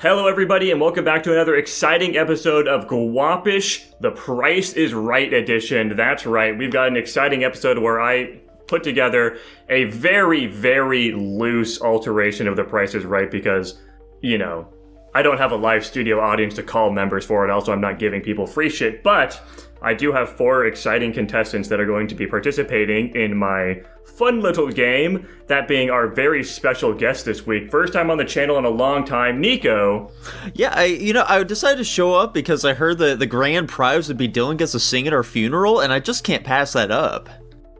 Hello everybody and welcome back to another exciting episode of Guapish, the Price is Right edition. That's right, we've got an exciting episode where I put together a very, very loose alteration of the Price is Right because, you know, I don't have a live studio audience to call members for it. Also, I'm not giving people free shit, but I do have 4 exciting contestants that are going to be participating in my fun little game, that being our very special guest this week. First time on the channel in a long time, Nico. Yeah, I decided to show up because I heard the grand prize would be Dylan gets to sing at our funeral, and I just can't pass that up.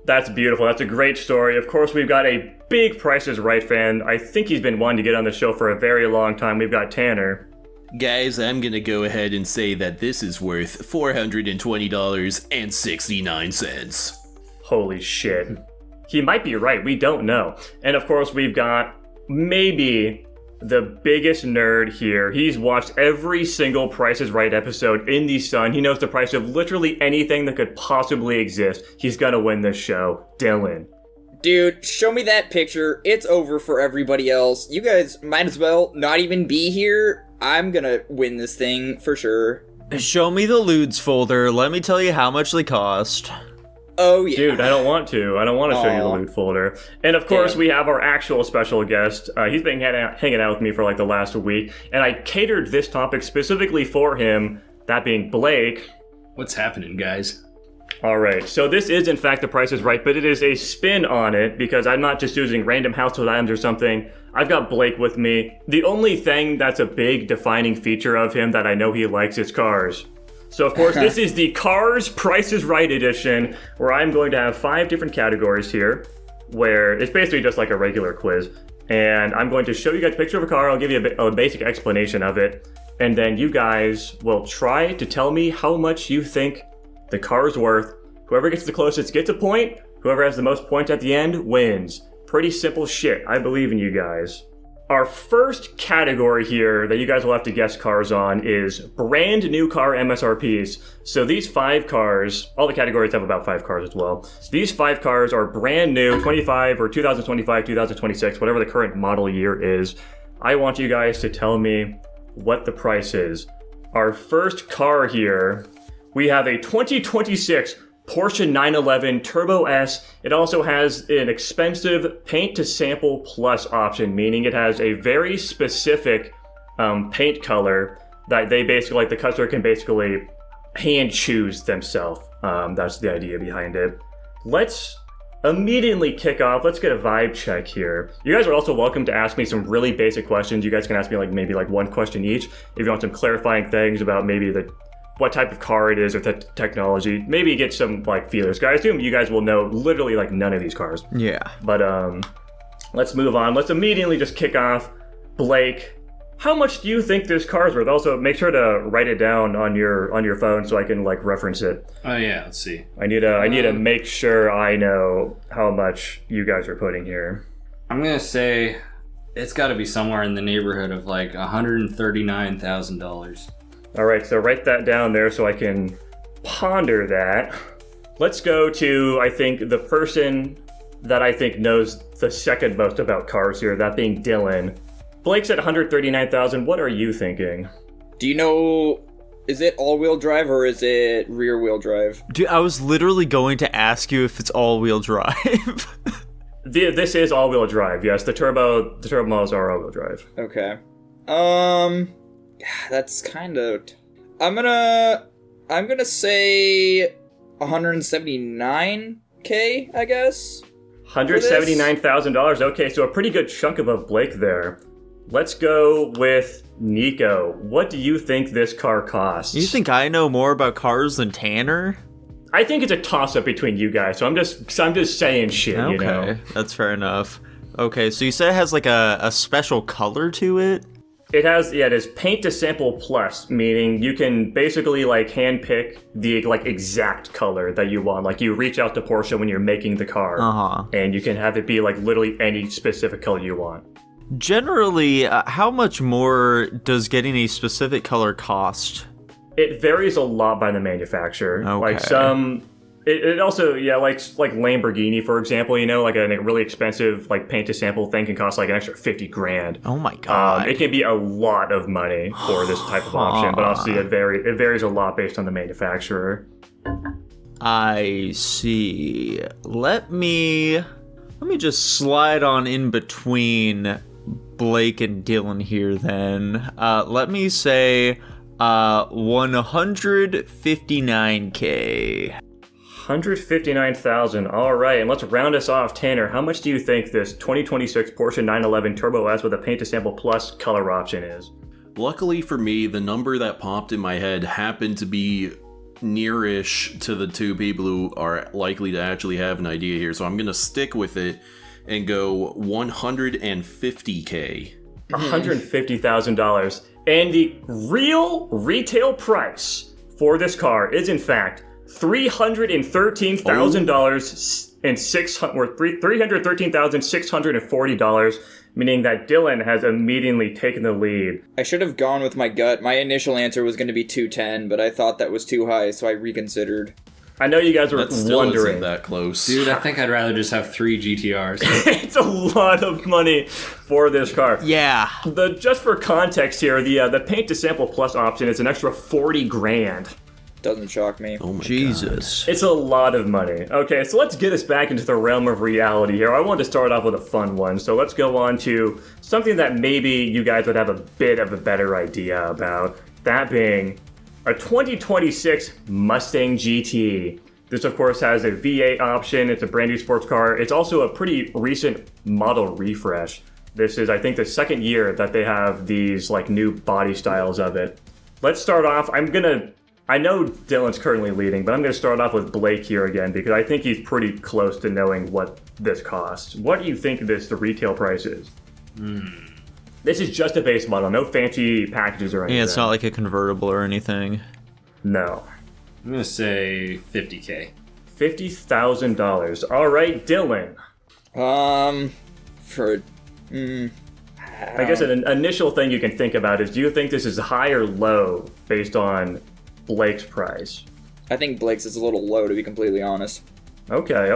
That's beautiful. That's a great story. Of course, we've got a big Price is Right fan. I think he's been wanting to get on the show for a very long time. We've got Tanner. Guys, I'm gonna go ahead and say that this is worth $420.69. Holy shit. He might be right. We don't know. And of course, we've got maybe the biggest nerd here. He's watched every single Price is Right episode in the sun. He knows the price of literally anything that could possibly exist. He's gonna win this show. Dylan. Dude, show me that picture. It's over for everybody else. You guys might as well not even be here. I'm gonna win this thing for sure. Show me the lewds folder. Let me tell you how much they cost. Oh, yeah. Dude, I don't want to. I don't want to show you the loot folder. And of course, we have our actual special guest. He's been hanging out with me for like the last week. And I catered this topic specifically for him, that being Blake. What's happening, guys? All right, so this is in fact the Price is Right, but it is a spin on it because I'm not just using random household items or something. I've got Blake with me. The only thing that's a big defining feature of him that I know he likes is cars. So of course, this is the Cars Price is Right edition, where I'm going to have 5 different categories here, where it's basically just like a regular quiz. And I'm going to show you guys a picture of a car, I'll give you a basic explanation of it, and then you guys will try to tell me how much you think the car's worth. Whoever gets the closest gets a point. Whoever has the most points at the end wins. Pretty simple shit. I believe in you guys. Our first category here that you guys will have to guess cars on is brand new car MSRPs. So these 5 cars, all the categories have about 5 cars as well. These 5 cars are brand new, 25 or 2025, 2026, whatever the current model year is. I want you guys to tell me what the price is. Our first car here, we have a 2026 Porsche 911 Turbo S. It also has an expensive paint to sample plus option, meaning it has a very specific paint color that they basically, like the customer can basically hand choose themselves. That's the idea behind it. Let's immediately kick off. Let's get a vibe check here. You guys are also welcome to ask me some really basic questions. You guys can ask me maybe 1 question each. If you want some clarifying things about maybe what type of car it is or technology, maybe get some feelers. Guys, I assume you guys will know literally none of these cars. Yeah. But let's move on. Let's immediately just kick off. Blake, how much do you think this car's worth? Also, make sure to write it down on your phone so I can reference it. Oh yeah, let's see. I need to make sure I know how much you guys are putting here. I'm gonna say it's got to be somewhere in the neighborhood of $139,000. All right, so write that down there so I can ponder that. Let's go to, I think, the person that I think knows the second most about cars here, that being Dylan. Blake's at $139,000. What are you thinking? Do you know, is it all-wheel drive or is it rear-wheel drive? Dude, I was literally going to ask you if it's all-wheel drive. This is all-wheel drive, yes. The turbo models are all-wheel drive. Okay. That's kind of... I'm gonna say $179K, I guess. $179,000. Okay, so a pretty good chunk above Blake there. Let's go with Nico. What do you think this car costs? You think I know more about cars than Tanner? I think it's a toss-up between you guys, so I'm just saying shit, okay, you know? That's fair enough. Okay, so you said it has a special color to it? It is paint to sample plus, meaning you can basically hand pick the exact color that you want. You reach out to Porsche when you're making the car, and you can have it be literally any specific color you want. Generally, how much more does getting a specific color cost? It varies a lot by the manufacturer. Okay. It also, yeah, like Lamborghini, for example, you know, like a really expensive like paint to sample thing can cost like an extra 50 grand. Oh my god. It can be a lot of money for this type of option, but obviously it varies a lot based on the manufacturer. I see. Let me just slide on in between Blake and Dylan here then. Let me say 159K. 159,000. All right, and let's round us off, Tanner. How much do you think this 2026 Porsche 911 Turbo S with a paint to sample plus color option is? Luckily for me, the number that popped in my head happened to be nearish to the two people who are likely to actually have an idea here, so I'm gonna stick with it and go 150K. $150,000. And the real retail price for this car is in fact $313,000 and $313,640, meaning that Dylan has immediately taken the lead. I should have gone with my gut. My initial answer was going to be 210, but I thought that was too high, so I reconsidered. I know you guys were That still wondering. isn't that close. Dude, I think I'd rather just have 3 GTRs. It's a lot of money for this car. Yeah. Just for context here, the paint to sample plus option is an extra 40 grand. Doesn't shock me. Oh my Jesus. It's a lot of money. Okay, so let's get us back into the realm of reality here. I wanted to start off with a fun one, so let's go on to something that maybe you guys would have a bit of a better idea about. That being a 2026 Mustang GT. This, of course, has a V8 option. It's a brand new sports car. It's also a pretty recent model refresh. This is, I think, the second year that they have these like new body styles of it. Let's start off. I know Dylan's currently leading, but I'm going to start off with Blake here again because I think he's pretty close to knowing what this costs. What do you think the retail price is? This is just a base model, no fancy packages or anything. Yeah, it's not like a convertible or anything. No. I'm gonna say 50K. $50,000. All right, Dylan. I guess an initial thing you can think about is, do you think this is high or low based on Blake's price? I think Blake's is a little low, to be completely honest. Okay.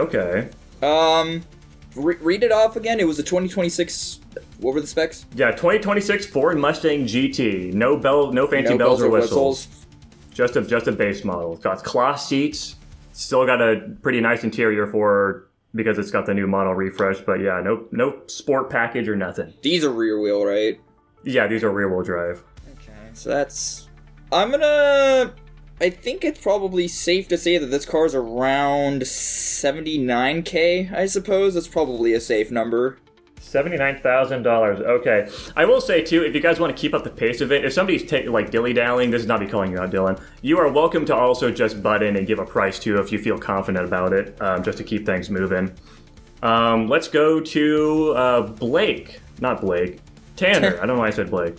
Read it off again. It was a 2026. What were the specs? Yeah, 2026 Ford Mustang GT. No fancy bells or whistles. Just a base model. It's got cloth seats. Still got a pretty nice interior because it's got the new model refresh. But yeah, no sport package or nothing. These are rear wheel, right? Yeah, these are rear wheel drive. Okay, so that's. I think it's probably safe to say that this car's around 79K, I suppose. That's probably a safe number. $79,000. Okay. I will say, too, if you guys want to keep up the pace of it, if somebody's dilly-dallying, this is not me calling you out, Dylan, you are welcome to also just butt in and give a price, too, if you feel confident about it, just to keep things moving. Let's go to Blake. Not Blake. Tanner. I don't know why I said Blake.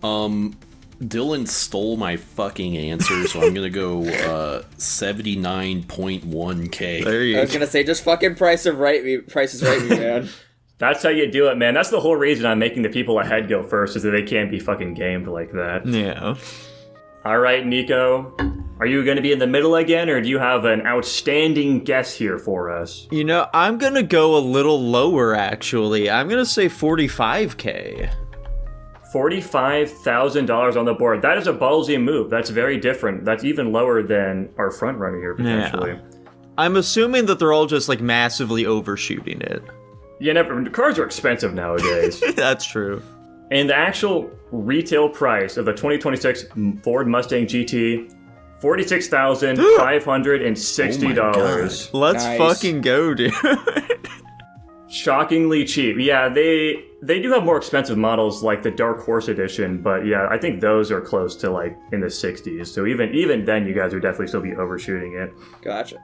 Dylan stole my fucking answer, so I'm gonna go 79.1K. There you I was gonna say, just fucking Price is Right me, man. That's how you do it, man. That's the whole reason I'm making the people ahead go first, is that they can't be fucking gamed like that. Yeah. All right, Nico. Are you going to be in the middle again, or do you have an outstanding guess here for us? You know, I'm gonna go a little lower, actually. I'm gonna say 45K. $45,000 on the board. That is a ballsy move. That's very different. That's even lower than our front runner here, potentially. Yeah. I'm assuming that they're all just, like, massively overshooting it. Yeah, cars are expensive nowadays. That's true. And the actual retail price of the 2026 Ford Mustang GT, $46,560. Let's Nice. fucking go, dude. Shockingly cheap. Yeah, they do have more expensive models like the Dark Horse Edition, but yeah, I think those are close to like in the 60s. So even then, you guys would definitely still be overshooting it. Gotcha.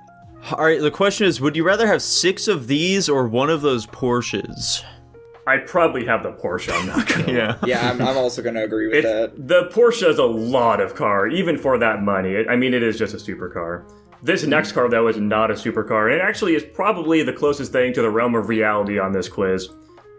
All right, the question is, would you rather have 6 of these or one of those Porsches? I'd probably have the Porsche, I'm not gonna lie. Yeah. Yeah, I'm also gonna agree with that. The Porsche is a lot of car, even for that money. It is just a supercar. This next car, though, is not a supercar, and it actually is probably the closest thing to the realm of reality on this quiz.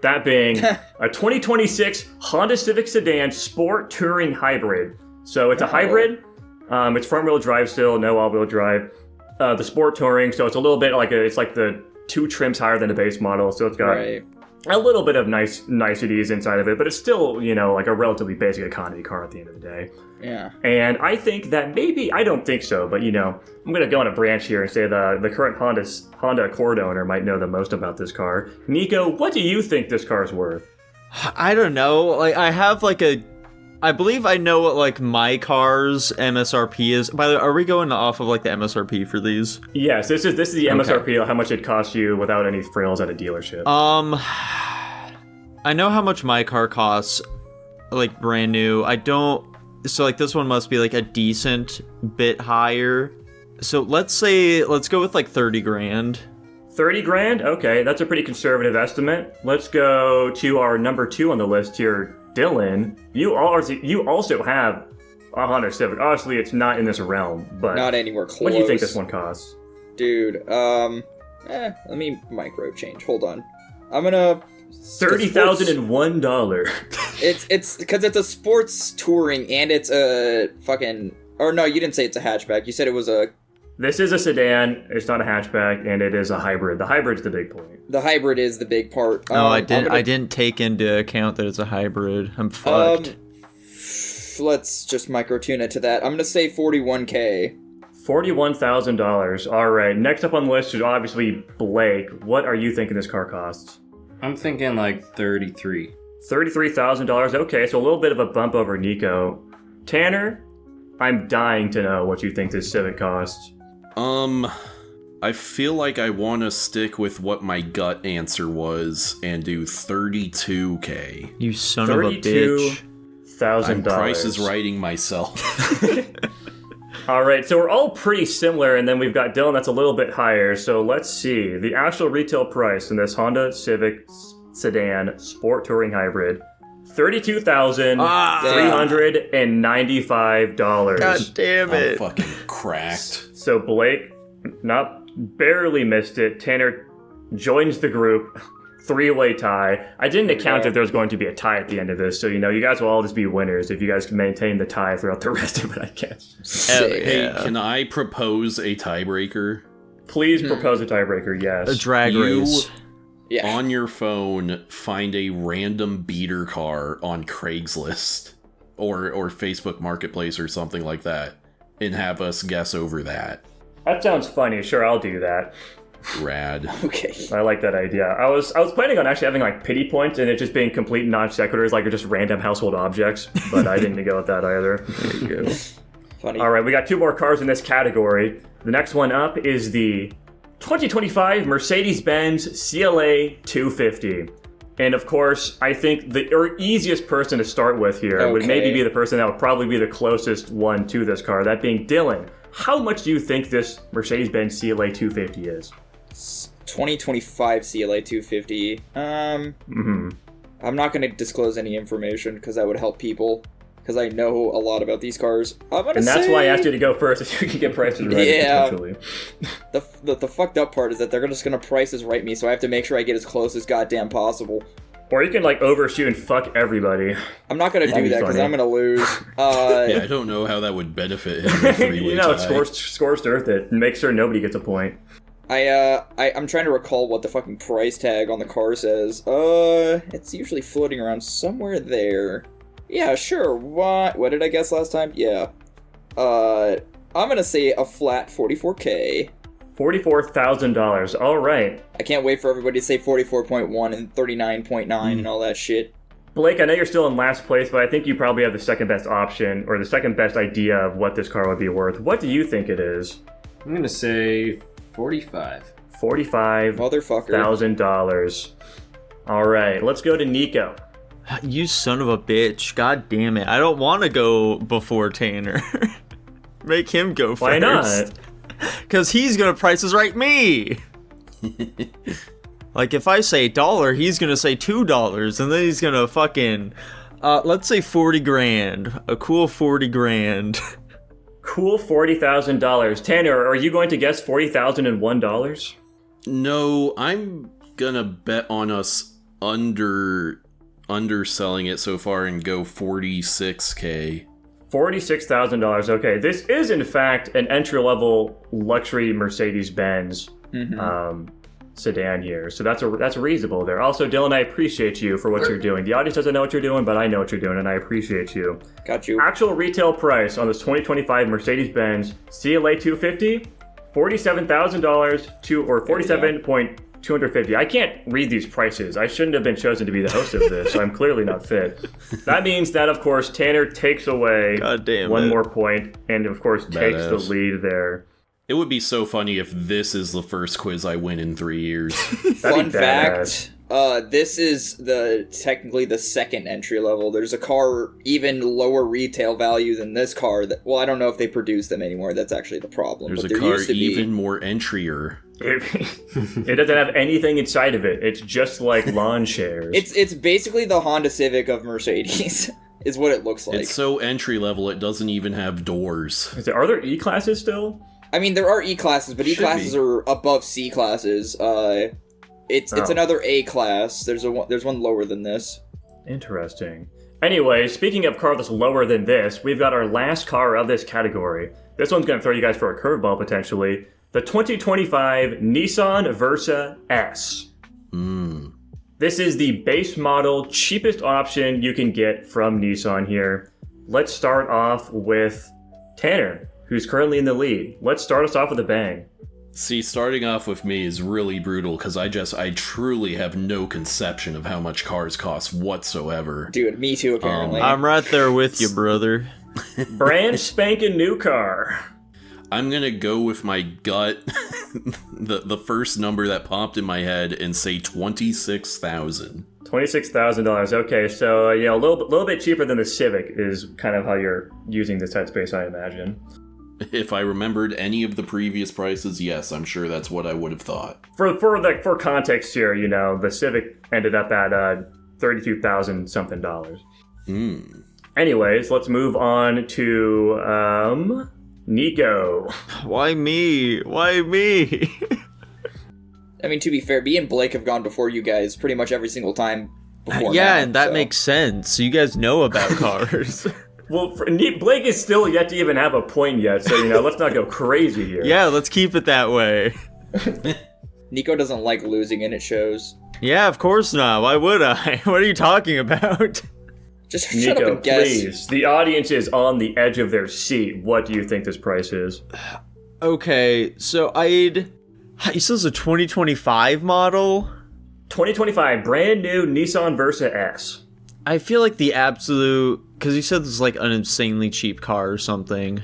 That being a 2026 Honda Civic Sedan Sport Touring Hybrid. So it's a hybrid. It's front-wheel drive still, no all-wheel drive. the Sport Touring, so it's a little bit like it's like the 2 trims higher than the base model, so it's got Right. a little bit of niceties inside of it, but it's still, you know, like a relatively basic economy car at the end of the day. Yeah. And I think that maybe, I don't think so, but you know, I'm going to go on a branch here and say the current Honda Accord owner might know the most about this car. Nico, what do you think this car is worth? I don't know. Like, I have like I believe I know what like my car's MSRP is. By the way, are we going off of like the MSRP for these? Yes, this is the MSRP of how much it costs you without any frills at a dealership. I know how much my car costs, like brand new. I don't. So like this one must be like a decent bit higher. So let's go with like 30 grand. 30 grand? Okay, that's a pretty conservative estimate. Let's go to our number 2 on the list here, Dylan. You also have a Honda Civic. Obviously, it's not in this realm, but Not anywhere close. what do you think this one costs? Dude, let me micro change. Hold on. I'm gonna... $30,001. It's because it's a sports touring and it's a fucking... Or no, you didn't say it's a hatchback. You said it was a... This is a sedan, it's not a hatchback, and it is a hybrid. The hybrid's the big point. The hybrid is the big part. No, I didn't take into account that it's a hybrid. I'm fucked. Let's just micro tune it to that. I'm gonna say 41K. $41,000. All right. Next up on the list is obviously Blake. What are you thinking this car costs? I'm thinking like 33. $33,000. Okay, so a little bit of a bump over Nico. Tanner, I'm dying to know what you think this Civic costs. I feel like I want to stick with what my gut answer was and do 32K. You son of a bitch. $32,000. Price is writing myself. All right, so we're all pretty similar, and then we've got Dylan that's a little bit higher. So let's see. The actual retail price in this Honda Civic sedan Sport Touring Hybrid, $32,395. God damn I'm it. fucking cracked. So Blake, barely missed it. Tanner joins the group. 3-way tie. I didn't account if there was going to be a tie at the end of this, so you know, you guys will all just be winners if you guys can maintain the tie throughout the rest of it, I guess. Hey, can I propose a tiebreaker? Please propose a tiebreaker, yes. A drag race. Yeah. On your phone, find a random beater car on Craigslist or Facebook Marketplace or something like that, and have us guess over that. That sounds funny. Sure, I'll do that. Rad. Okay. I like that idea. I was planning on actually having like pity points and it just being complete non sequiturs, like just random household objects, but I didn't go with that either. There you go. Funny. All right, we got 2 more cars in this category. The next one up is the 2025 Mercedes-Benz CLA 250. And of course, I think the easiest person to start with here would maybe be the person that would probably be the closest one to this car, that being Dylan. How much do you think this Mercedes-Benz CLA 250 is? 2025 CLA 250. I'm not going to disclose any information because that would help people, because I know a lot about these cars. And that's why I asked you to go first, so you can get prices right. Yeah. Potentially. The fucked up part is that they're just going to prices right me, so I have to make sure I get as close as goddamn possible. Or you can like overshoot and fuck everybody. I'm not going to do that because funny. I'm going to lose. Yeah, I don't know how that would benefit him. In a three-way You know, tie. scores to earth it and make sure nobody gets a point. I'm trying to recall what the fucking price tag on the car says. It's usually floating around somewhere there. Yeah, sure. What did I guess last time? Yeah. I'm gonna say a flat 44K. $44,000. All right. I can't wait for everybody to say 44.1 and 39.9 and all that shit. Blake, I know you're still in last place, but I think you probably have the second best option or the second best idea of what this car would be worth. What do you think it is? I'm gonna say 45. $45,000. All right, let's go to Nico. You son of a bitch. God damn it. I don't want to go before Tanner. Make him go first. Why not? Because he's going to prices right me. Like, if I say $1, he's going to say $2, and then he's going to fucking... let's say 40 grand. A cool 40 grand. Cool $40,000. Tanner, are you going to guess $40,001? No, I'm gonna bet on us underselling it so far and go 46K. $46,000. Okay, this is in fact an entry-level luxury Mercedes-Benz sedan here, so that's reasonable there. Also, Dylan, I appreciate you for what you're doing. The audience doesn't know what you're doing, but I know what you're doing, and I appreciate you. Got you. Actual retail price on this 2025 Mercedes-Benz CLA 250, $47,000 or $47,250. I can't read these prices. I shouldn't have been chosen to be the host of this, so I'm clearly not fit. That means that, of course, Tanner takes away one more point, and of course takes the lead there. It would be so funny if this is the first quiz I win in 3 years. Fun fact, this is technically the second entry level. There's a car even lower retail value than this car. Well, I don't know if they produce them anymore. That's actually the problem. There's but a there car used to be... even more entryer. It doesn't have anything inside of it. It's just like lawn chairs. It's basically the Honda Civic of Mercedes, is what it looks like. It's so entry level, it doesn't even have doors. Are there E-classes still? I mean, there are E-classes, but E-classes are above C-classes. It's another A-class. There's one lower than this. Interesting. Anyway, speaking of car that's lower than this, we've got our last car of this category. This one's going to throw you guys for a curveball, potentially. The 2025 Nissan Versa S. This is the base model, cheapest option you can get from Nissan here. Let's start off with Tanner, who's currently in the lead. Let's start us off with a bang. See, starting off with me is really brutal because I truly have no conception of how much cars cost whatsoever. Dude, me too, apparently. I'm right there with you, brother. Brand spanking new car. I'm gonna go with my gut, the first number that popped in my head, and say $26,000. $26,000. Okay, so yeah, a little bit cheaper than the Civic is kind of how you're using this headspace, I imagine. If I remembered any of the previous prices, yes, I'm sure that's what I would have thought. For context here, the Civic ended up at $32,000 something dollars. Anyways, let's move on to Nico. Why me? Why me? I mean, to be fair, me and Blake have gone before you guys pretty much every single time before Yeah, now, and that so. makes sense. You guys know about cars. Well, Blake is still yet to even have a point yet, so, let's not go crazy here. Yeah, let's keep it that way. Nico doesn't like losing, and it shows. Yeah, of course not. Why would I? What are you talking about? Just Nico, shut up and guess. please. The audience is on the edge of their seat. What do you think this price is? Okay, so you said it's a 2025 model? 2025, brand new Nissan Versa S. I feel like the absolute... Because you said this is like an insanely cheap car or something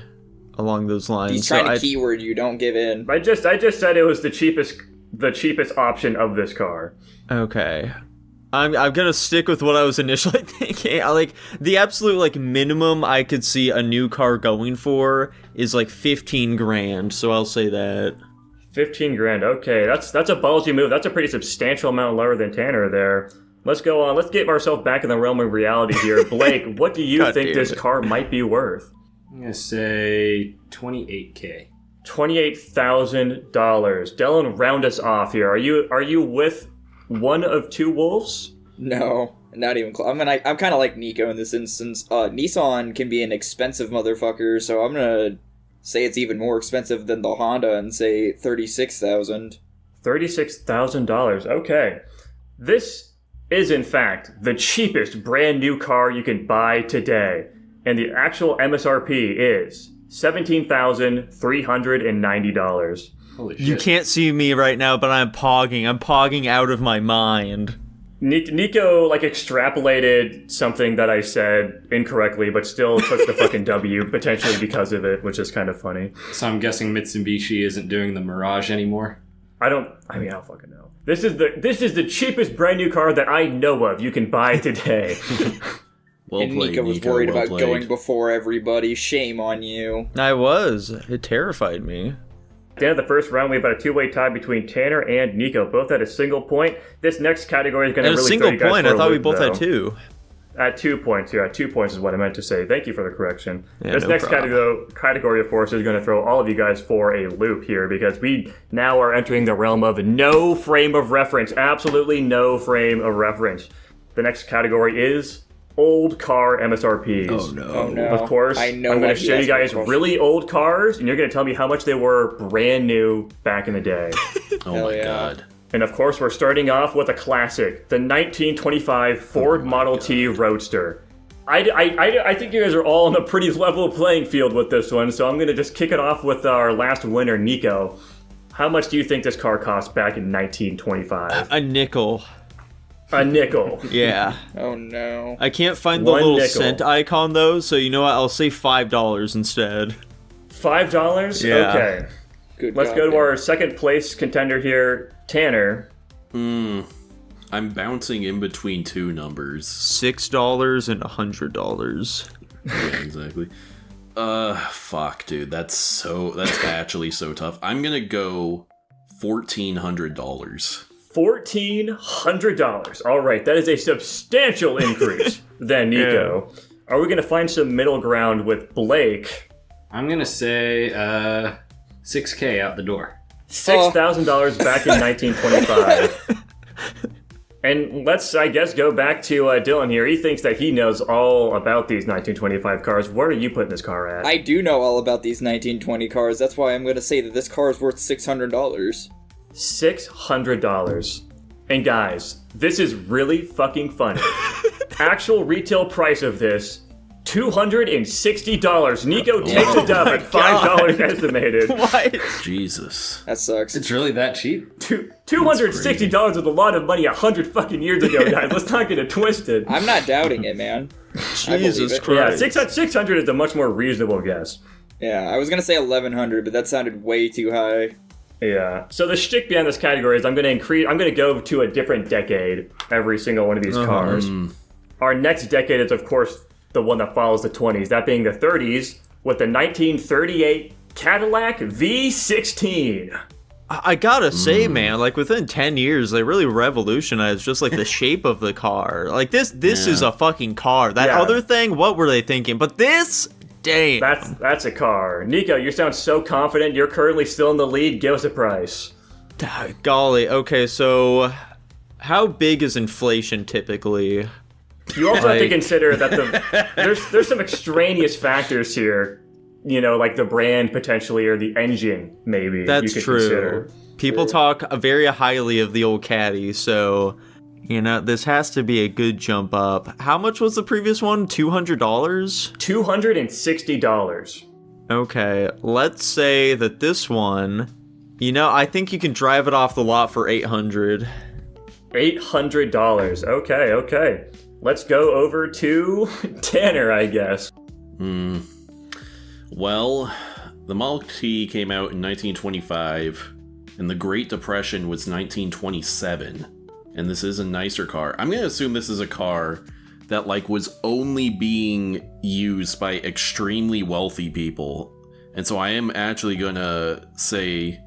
along those lines. He's trying to keyword you, don't give in. I just said it was the cheapest option of this car. Okay. I'm gonna stick with what I was initially thinking. The absolute minimum I could see a new car going for is like 15 grand, so I'll say that. 15 grand, okay. That's a ballsy move. That's a pretty substantial amount lower than Tanner there. Let's go on. Let's get ourselves back in the realm of reality here. Blake, what do you think this car might be worth? I'm going to say $28K. $28,000. Dylan, round us off here. Are you with one of two wolves? No, not even close. I'm kind of like Nico in this instance. Nissan can be an expensive motherfucker, so I'm gonna say it's even more expensive than the Honda and say $36,000. $36,000. Okay. This is, in fact, the cheapest brand new car you can buy today. And the actual MSRP is $17,390. Holy shit. You can't see me right now, but I'm pogging. I'm pogging out of my mind. Nico, extrapolated something that I said incorrectly, but still took the fucking W, potentially because of it, which is kind of funny. So I'm guessing Mitsubishi isn't doing the Mirage anymore? I don't fucking know. This is the cheapest brand new car that I know of you can buy today. Well played, Nico was worried about going before everybody. Shame on you. I was. It terrified me. At the end of the first round, we have a two-way tie between Tanner and Nico, both at a single point. This next category is going to really throw you guys for a loop, I thought we both had two. At 2 points, yeah. 2 points is what I meant to say. Thank you for the correction. Yeah, this no next problem. category, of course, is going to throw all of you guys for a loop here because we now are entering the realm of no frame of reference. Absolutely no frame of reference. The next category is old car MSRPs. Oh no. Oh no. Of course, I know I'm going what to show you the guys question. really old cars, and you're going to tell me how much they were brand new back in the day. Oh Hell my yeah. god. And of course, we're starting off with a classic, the 1925 Ford Model T Roadster. I think you guys are all on a pretty level playing field with this one, so I'm going to just kick it off with our last winner, Nico. How much do you think this car cost back in 1925? A nickel. A nickel. Yeah. Oh no. I can't find the One little nickel. cent icon though, so you know what? I'll say $5 instead. $5? Yeah. Okay. Good Let's God, go to man. our second place contender here, Tanner. I'm bouncing in between two numbers. $6 and $100. Yeah, exactly. Fuck, dude. That's actually so tough. I'm gonna go $1,400. $1,400. All right, that is a substantial increase then, Nico. Are we going to find some middle ground with Blake? I'm gonna say $6K out the door. $6,000 back in 1925. And let's, I guess, go back to Dylan here. He thinks that he knows all about these 1925 cars. Where are you putting this car at? I do know all about these 1920 cars. That's why I'm going to say that this car is worth $600. $600. And guys, this is really fucking funny. Actual retail price of this, $260. Nico takes a dub at $5 estimated. What? Jesus. That sucks. It's really that cheap? $260 was a lot of money 100 fucking years ago, guys. Let's not get it twisted. I'm not doubting it, man. I believe Jesus it. Yeah, Christ. 600 is a much more reasonable guess. Yeah, I was going to say 1100, but that sounded way too high. Yeah. So the shtick behind this category is I'm going to go to a different decade every single one of these cars. Our next decade is, of course, the one that follows the 20s, that being the 30s, with the 1938 Cadillac V16. I gotta say, man, like within 10 years, they really revolutionized just like the shape of the car. Like this is a fucking car. That Yeah. other thing, what were they thinking? But this, damn. That's a car. Nico, you sound so confident. You're currently still in the lead. Give us a price. Golly. Okay, so how big is inflation typically? You also have to Like- consider that there's some extraneous factors here. You know, like the brand potentially or the engine, maybe. That's you could true. Consider. People talk very highly of the old caddy, so you know this has to be a good jump up. How much was the previous one? $200? $260. Okay, let's say that this one, you know, I think you can drive it off the lot for $800. $800. Okay. Let's go over to Tanner, I guess. Well, the Model T came out in 1925, and the Great Depression was 1927. And this is a nicer car. I'm gonna assume this is a car that was only being used by extremely wealthy people. And so I am actually gonna say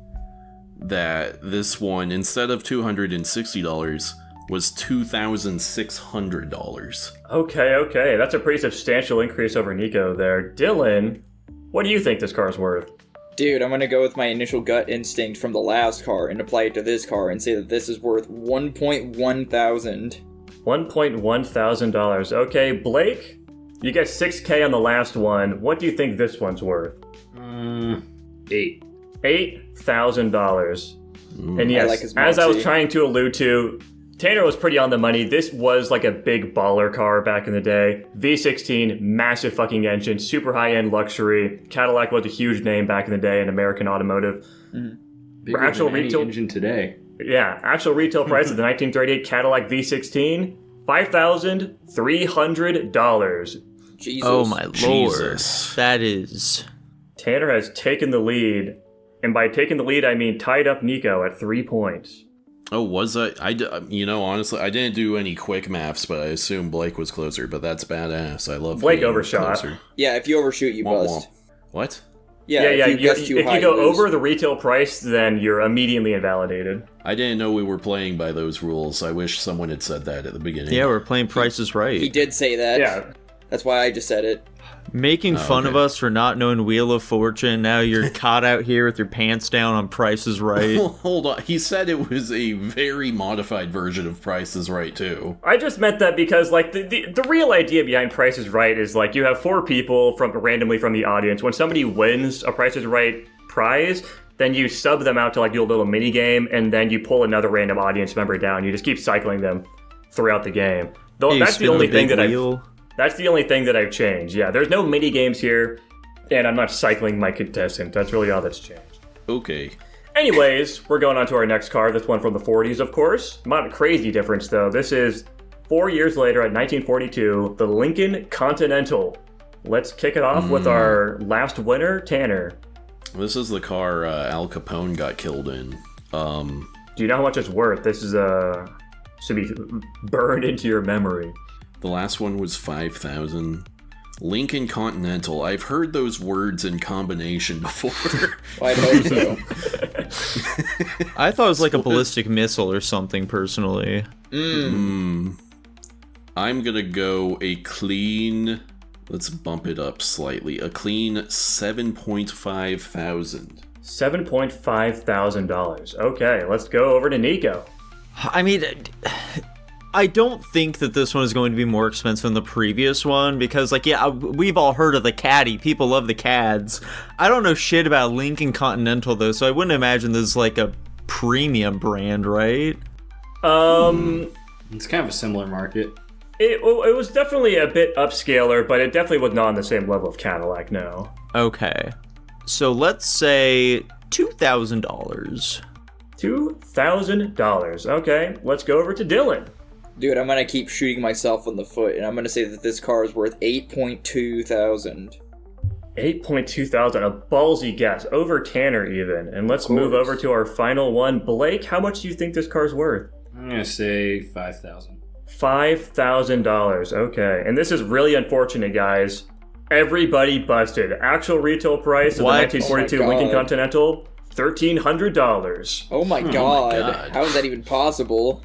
that this one, instead of $260, was $2,600. Okay. That's a pretty substantial increase over Nico there. Dylan, what do you think this car's worth? Dude, I'm going to go with my initial gut instinct from the last car and apply it to this car and say that this is worth $1.1 thousand. $1,100. Okay, Blake, you got $6K on the last one. What do you think this one's worth? 8. $8,000. And yes, like his as I was moxie. trying to allude to, Tanner was pretty on the money. This was like a big baller car back in the day. V16, massive fucking engine, super high-end luxury. Cadillac was a huge name back in the day in American automotive. Bigger actual than any retail- engine today. Yeah, actual retail price of the 1938 Cadillac V16, $5,300. Jesus. Oh my lord. Jesus. That is... Tanner has taken the lead. And by taking the lead, I mean tied up Nico at 3 points. Oh, was I? Honestly, I didn't do any quick maths, but I assume Blake was closer, but that's badass. I love Blake being overshot. closer. Yeah, if you overshoot, you Womp bust. womp. What? Yeah, Yeah. if you guess too If high, you go lose. over the retail price, then you're immediately invalidated. I didn't know we were playing by those rules. I wish someone had said that at the beginning. Yeah, we're playing Price is Right. He did say that. Yeah. That's why I just said it. Making fun of us for not knowing Wheel of Fortune. Now you're caught out here with your pants down on Price is Right. Well, hold on. He said it was a very modified version of Price is Right, too. I just meant that because, like, the real idea behind Price is Right is, like, you have 4 people randomly from the audience. When somebody wins a Price is Right prize, then you sub them out to, like, do a little mini game, and then you pull another random audience member down. You just keep cycling them throughout the game. Though that's the only thing that That's the only thing that I've changed. Yeah, there's no mini games here, and I'm not cycling my contestant. That's really all that's changed. Okay. Anyways, we're going on to our next car. This one from the 40s, of course. Not a crazy difference, though. This is 4 years later at 1942, the Lincoln Continental. Let's kick it off with our last winner, Tanner. This is the car Al Capone got killed in. Do you know how much it's worth? This is should be burned into your memory. The last one was $5,000. Lincoln Continental. I've heard those words in combination before. Well, I hope so. I thought it was like a ballistic missile or something, personally. I'm gonna go a clean... Let's bump it up slightly. A clean $7.5 thousand. $7,500. Okay, let's go over to Nico. I mean... I don't think that this one is going to be more expensive than the previous one because, like, yeah, we've all heard of the Caddy. People love the Cads. I don't know shit about Lincoln Continental, though, so I wouldn't imagine this is, like, a premium brand, right? It's kind of a similar market. It was definitely a bit upscaler, but it definitely was not on the same level of Cadillac, no. Okay. So let's say $2,000. $2,000. Okay, let's go over to Dylan. Dude, I'm gonna keep shooting myself in the foot, and I'm gonna say that this car is worth $8.2 thousand. $8.2 thousand, a ballsy guess, over Tanner even. And let's move over to our final one. Blake, how much do you think this car's worth? I'm gonna say $5,000. $5,000, okay. And this is really unfortunate, guys. Everybody busted. Actual retail price of the 1942 Lincoln Continental, $1,300. Oh my god. How is that even possible?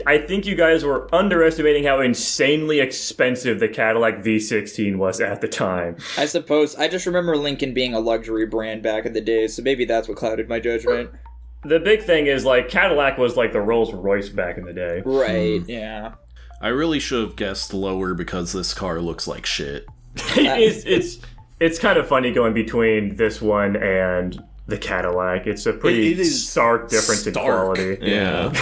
I think you guys were underestimating how insanely expensive the Cadillac V16 was at the time. I suppose. I just remember Lincoln being a luxury brand back in the day, so maybe that's what clouded my judgment. The big thing is, like, Cadillac was like the Rolls Royce back in the day. Right, yeah. I really should have guessed lower because this car looks like shit. It's kind of funny going between this one and the Cadillac. It's a pretty stark difference in quality. Yeah.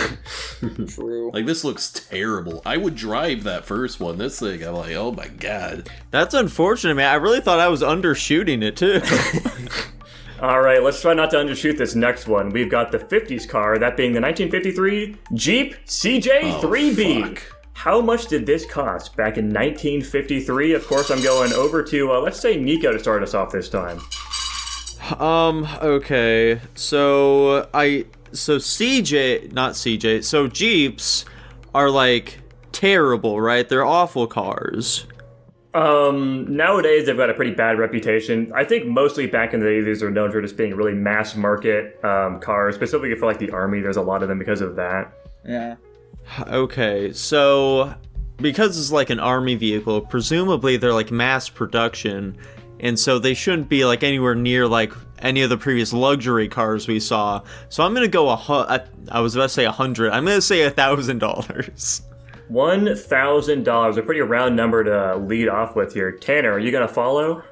True. Like, this looks terrible. I would drive that first one. This thing, I'm like, oh my god. That's unfortunate, man. I really thought I was undershooting it, too. All right, let's try not to undershoot this next one. We've got the 50s car, that being the 1953 Jeep CJ3B. Oh, fuck. How much did this cost back in 1953? Of course, I'm going over to, let's say, Nico to start us off this time. Okay, so Jeeps are, like, terrible, right? They're awful cars. Nowadays they've got a pretty bad reputation. I think mostly back in the day, these are known for just being really mass market, cars, specifically for, like, the Army. There's a lot of them because of that. Yeah. Okay, so, because it's, like, an Army vehicle, presumably they're, like, mass production, and so they shouldn't be, like, anywhere near, like, any of the previous luxury cars we saw. So I'm gonna go I was about to say 100. I'm gonna say $1,000. $1,000, a pretty round number to lead off with here. Tanner, are you gonna follow?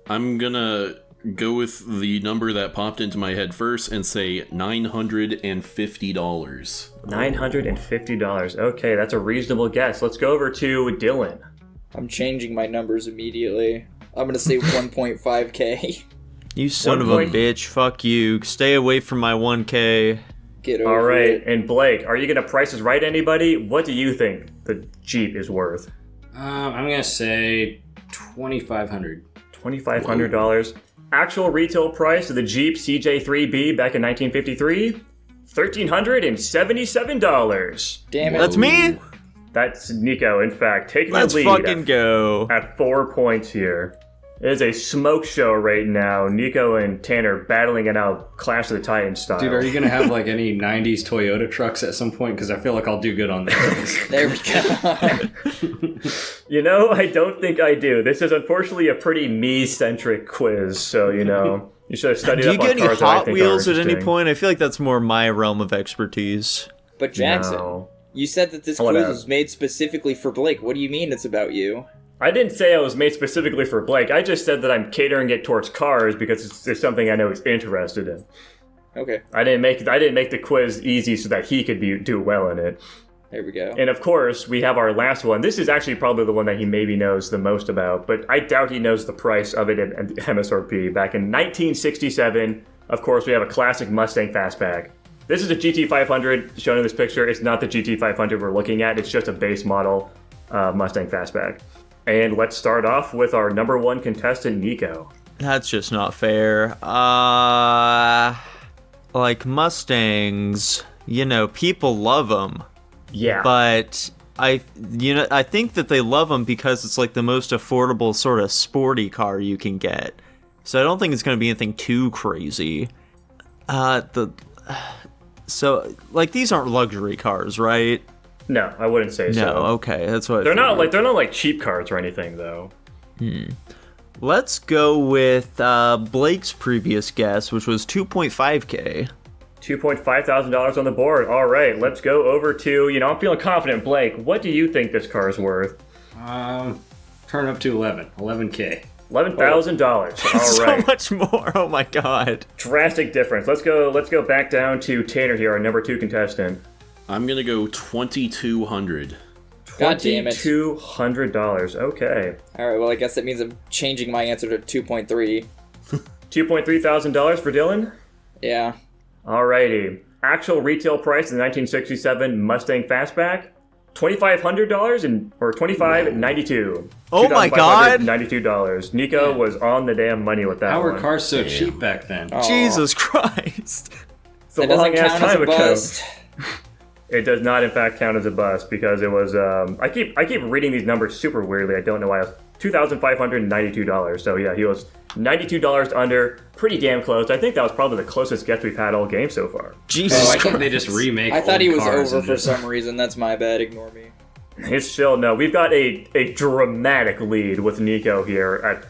I'm gonna go with the number that popped into my head first and say $950. $950. Okay, that's a reasonable guess. Let's go over to Dylan. I'm changing my numbers immediately. I'm gonna say 1.5K. You son of a bitch. Fuck you. Stay away from my 1K. Get over All right, it. and Blake, are you going to price this right, anybody? What do you think the Jeep is worth? I'm gonna say $2,500. $2,500. Actual retail price of the Jeep CJ3B back in 1953? $1,377. Damn it. That's me? That's Nico, in fact, taking Let's the lead fucking go. at 4 points here. It is a smoke show right now. Nico and Tanner battling it out, Clash of the Titans style. Dude, are you going to have like any 90s Toyota trucks at some point? Because I feel like I'll do good on this. There we go. You know, I don't think I do. This is unfortunately a pretty me-centric quiz, so, you know, you should have studied Do you up on get any cars that I Hot think Wheels are at any interesting. point? I feel like that's more my realm of expertise. But Jackson, No. you said that this What quiz up? was made specifically for Blake. What do you mean it's about you? I didn't say I was made specifically for Blake. I just said that I'm catering it towards cars because it's something I know he's interested in. Okay, I didn't make the quiz easy so that he could do well in it. there we go. And of course, we have our last one. This is actually probably the one that he maybe knows the most about, but I doubt he knows the price of it at MSRP. Back in 1967, of course, we have a classic Mustang Fastback. This is a GT500 shown in this picture. It's not the GT500 we're looking at. It's just a base model Mustang Fastback. And let's start off with our number one contestant, Nico. That's just not fair. Like Mustangs, you know, people love them, Yeah. but I think that they love them because it's like the most affordable sort of sporty car you can get. So I don't think it's going to be anything too crazy. So like these aren't luxury cars, right? No, I wouldn't say so. No, okay, that's what I They're not figured. like cheap cars or anything though. Let's go with Blake's previous guess, which was 2.5K. $2,500 on the board. All right, let's go over to, I'm feeling confident. Blake, what do you think this car is worth? Turn up to 11K. $11,000. All So right. much more. Oh my god. Drastic difference. Let's go back down to Tanner here, our number two contestant. I'm gonna go 2,200. God damn it. $2,200. Okay. Alright, well, I guess that means I'm changing my answer to 2.3. $2,300 for Dylan? Yeah. Alrighty. Actual retail price in the 1967 Mustang Fastback? $2,500 or $2,592. Oh my God. $2,592. Nico was on the damn money with that How one. were cars so cheap back then? Aw. Jesus Christ. It's a That doesn't long-ass count as time a ago. bust. It does not, in fact, count as a bust because it was. I keep reading these numbers super weirdly. I don't know why. It was $2,592. So yeah, he was $92 under. Pretty damn close. I think that was probably the closest guess we've had all game so far. Jesus Why Christ. can't they just remake I thought old he was cars over and for just- some reason. That's my bad. Ignore me. It's still no. We've got a dramatic lead with Nico here.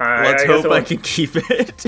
Let's guess hope I can keep it.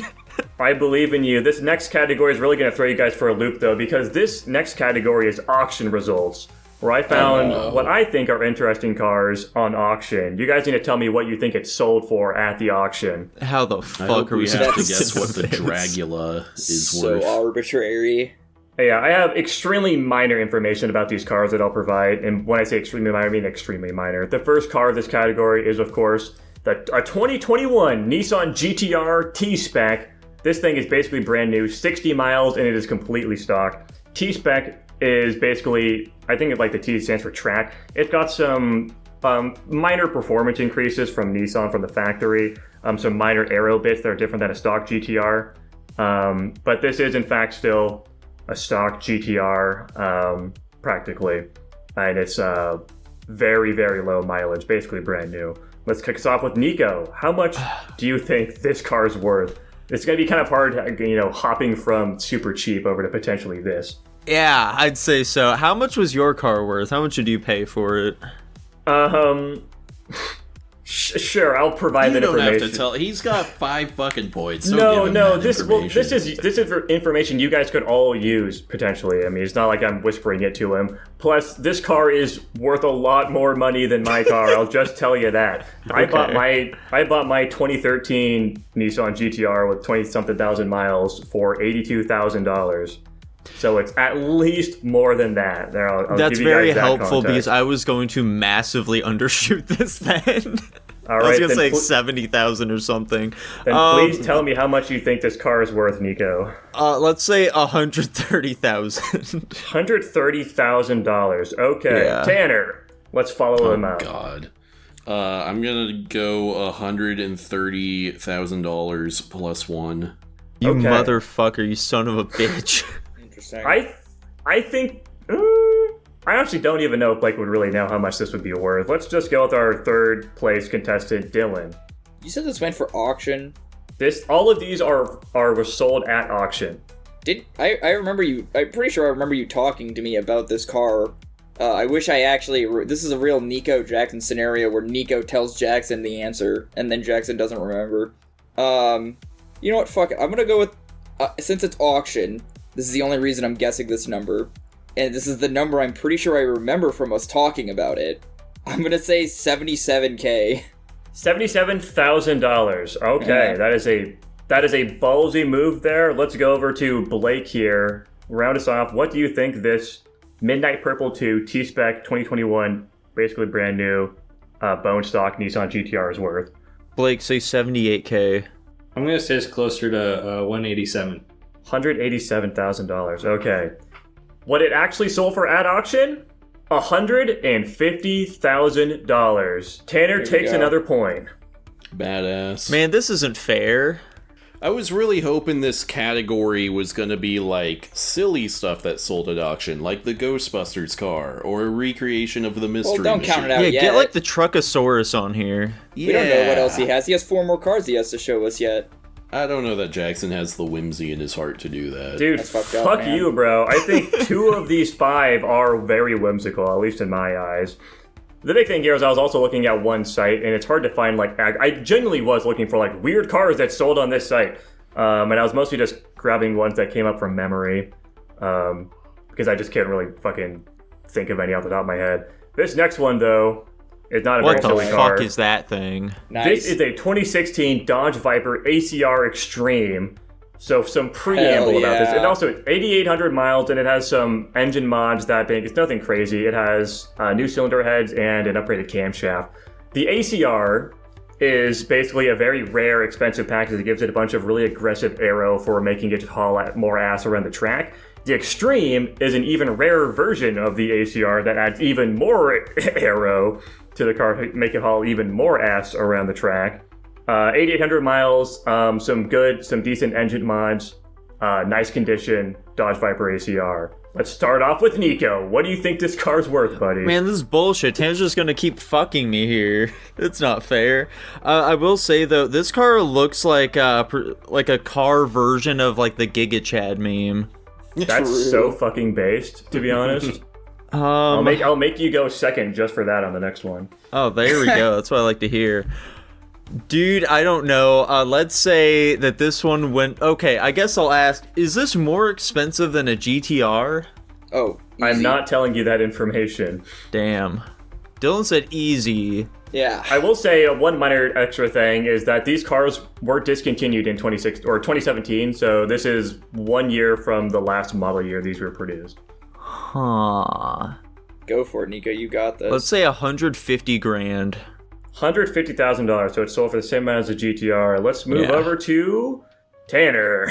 I believe in you. This next category is really going to throw you guys for a loop, though, because this next category is auction results, where I found what I think are interesting cars on auction. You guys need to tell me what you think it's sold for at the auction. How the I fuck hope are we we have to supposed guess to know what the this? Dragula is So worth. arbitrary. Yeah, I have extremely minor information about these cars that I'll provide, and when I say extremely minor, I mean extremely minor. The first car of this category is, of course, a 2021 Nissan GTR T-Spec. This thing is basically brand new, 60 miles, and it is completely stock. T-Spec is basically, I think like the T stands for track. It's got some minor performance increases from Nissan from the factory, some minor aero bits that are different than a stock GTR. But this is in fact still a stock GTR, practically. And it's very, very low mileage, basically brand new. Let's kick us off with Nico. How much do you think this car is worth? It's going to be kind of hard, hopping from super cheap over to potentially this. Yeah, I'd say so. How much was your car worth? How much did you pay for it? Sure, I'll provide You that don't information. have to tell. He's got 5 fucking points. Don't No, give him no, that this information. is information you guys could all use potentially. I mean, it's not like I'm whispering it to him. Plus, this car is worth a lot more money than my car. I'll just tell you that. I bought my 2013 Nissan GTR with 20-something thousand miles for $82,000. So it's at least more than that. There, I'll That's give you very guys that helpful context. because I was going to massively undershoot this then. All I was right, going to then say 70,000 or something. Then please tell me how much you think this car is worth, Nico. Let's say 130,000. $130,000. Okay, Yeah. Tanner, let's follow him Oh out. God. I'm gonna go $130,000 plus 1. You Okay. motherfucker, you son of a bitch. Interesting. I think I actually don't even know if Blake would really know how much this would be worth. Let's just go with our third place contestant, Dylan. You said this went for auction. All of these were sold at auction. I remember you? I'm pretty sure I remember you talking to me about this car. I wish I actually. This is a real Nico Jackson scenario where Nico tells Jackson the answer and then Jackson doesn't remember. You know what? Fuck it. I'm gonna go with since it's auction. This is the only reason I'm guessing this number, and this is the number I'm pretty sure I remember from us talking about it. I'm gonna say $77K. $77,000. Okay, Yeah. that is a ballsy move there. Let's go over to Blake here. Round us off. What do you think this Midnight Purple 2 T-Spec 2021, basically brand new, bone stock Nissan GTR is worth? Blake, say 78K. I'm gonna say it's closer to 187. $187,000. Okay. What it actually sold for at auction? $150,000. Tanner takes go. another point. Badass. Man, this isn't fair. I was really hoping this category was gonna be like silly stuff that sold at auction, like the Ghostbusters car, or a recreation of the Mystery Well, don't Machine. count it out Yeah, yet. get like the Truckosaurus on here. We don't know what else he has. He has 4 more cars he has to show us yet. I don't know that Jackson has the whimsy in his heart to do that. Dude, That's fucked up, fuck man. you, bro. I think 2 of these 5 are very whimsical, at least in my eyes. The big thing here is I was also looking at one site, and it's hard to find, like, I genuinely was looking for, like, weird cars that sold on this site. And I was mostly just grabbing ones that came up from memory, because I just can't really fucking think of any off the top of my head. This next one, though, is not a What very the silly car. fuck is that thing? Nice. This is a 2016 Dodge Viper ACR Extreme. So some preamble about this. yeah. And also, it's 8,800 miles, and it has some engine mods that big. It's nothing crazy. It has new cylinder heads and an upgraded camshaft. The ACR is basically a very rare, expensive package that gives it a bunch of really aggressive aero for making it haul more ass around the track. The Extreme is an even rarer version of the ACR that adds even more aero to the car to make it haul even more ass around the track. 8,800 miles, some decent engine mods, nice condition, Dodge Viper ACR. Let's start off with Nico. What do you think this car's worth, buddy? Man, this is bullshit. Tanner's just gonna keep fucking me here. It's not fair. I will say though, this car looks like a car version of like the Giga Chad meme. That's True. so fucking based, to be honest. I'll make you go second just for that on the next one. Oh, there we go. That's what I like to hear. Dude, I don't know. Let's say that this one went... Okay, I guess I'll ask, is this more expensive than a GTR? Oh, easy. I'm not telling you that information. Damn. Dylan said easy. Yeah. I will say one minor extra thing is that these cars were discontinued in 2017, so this is 1 year from the last model year these were produced. Huh. Go for it, Nico. You got this. Let's say 150 grand. $150,000, so it sold for the same amount as the GTR. Let's move Yeah. over to Tanner.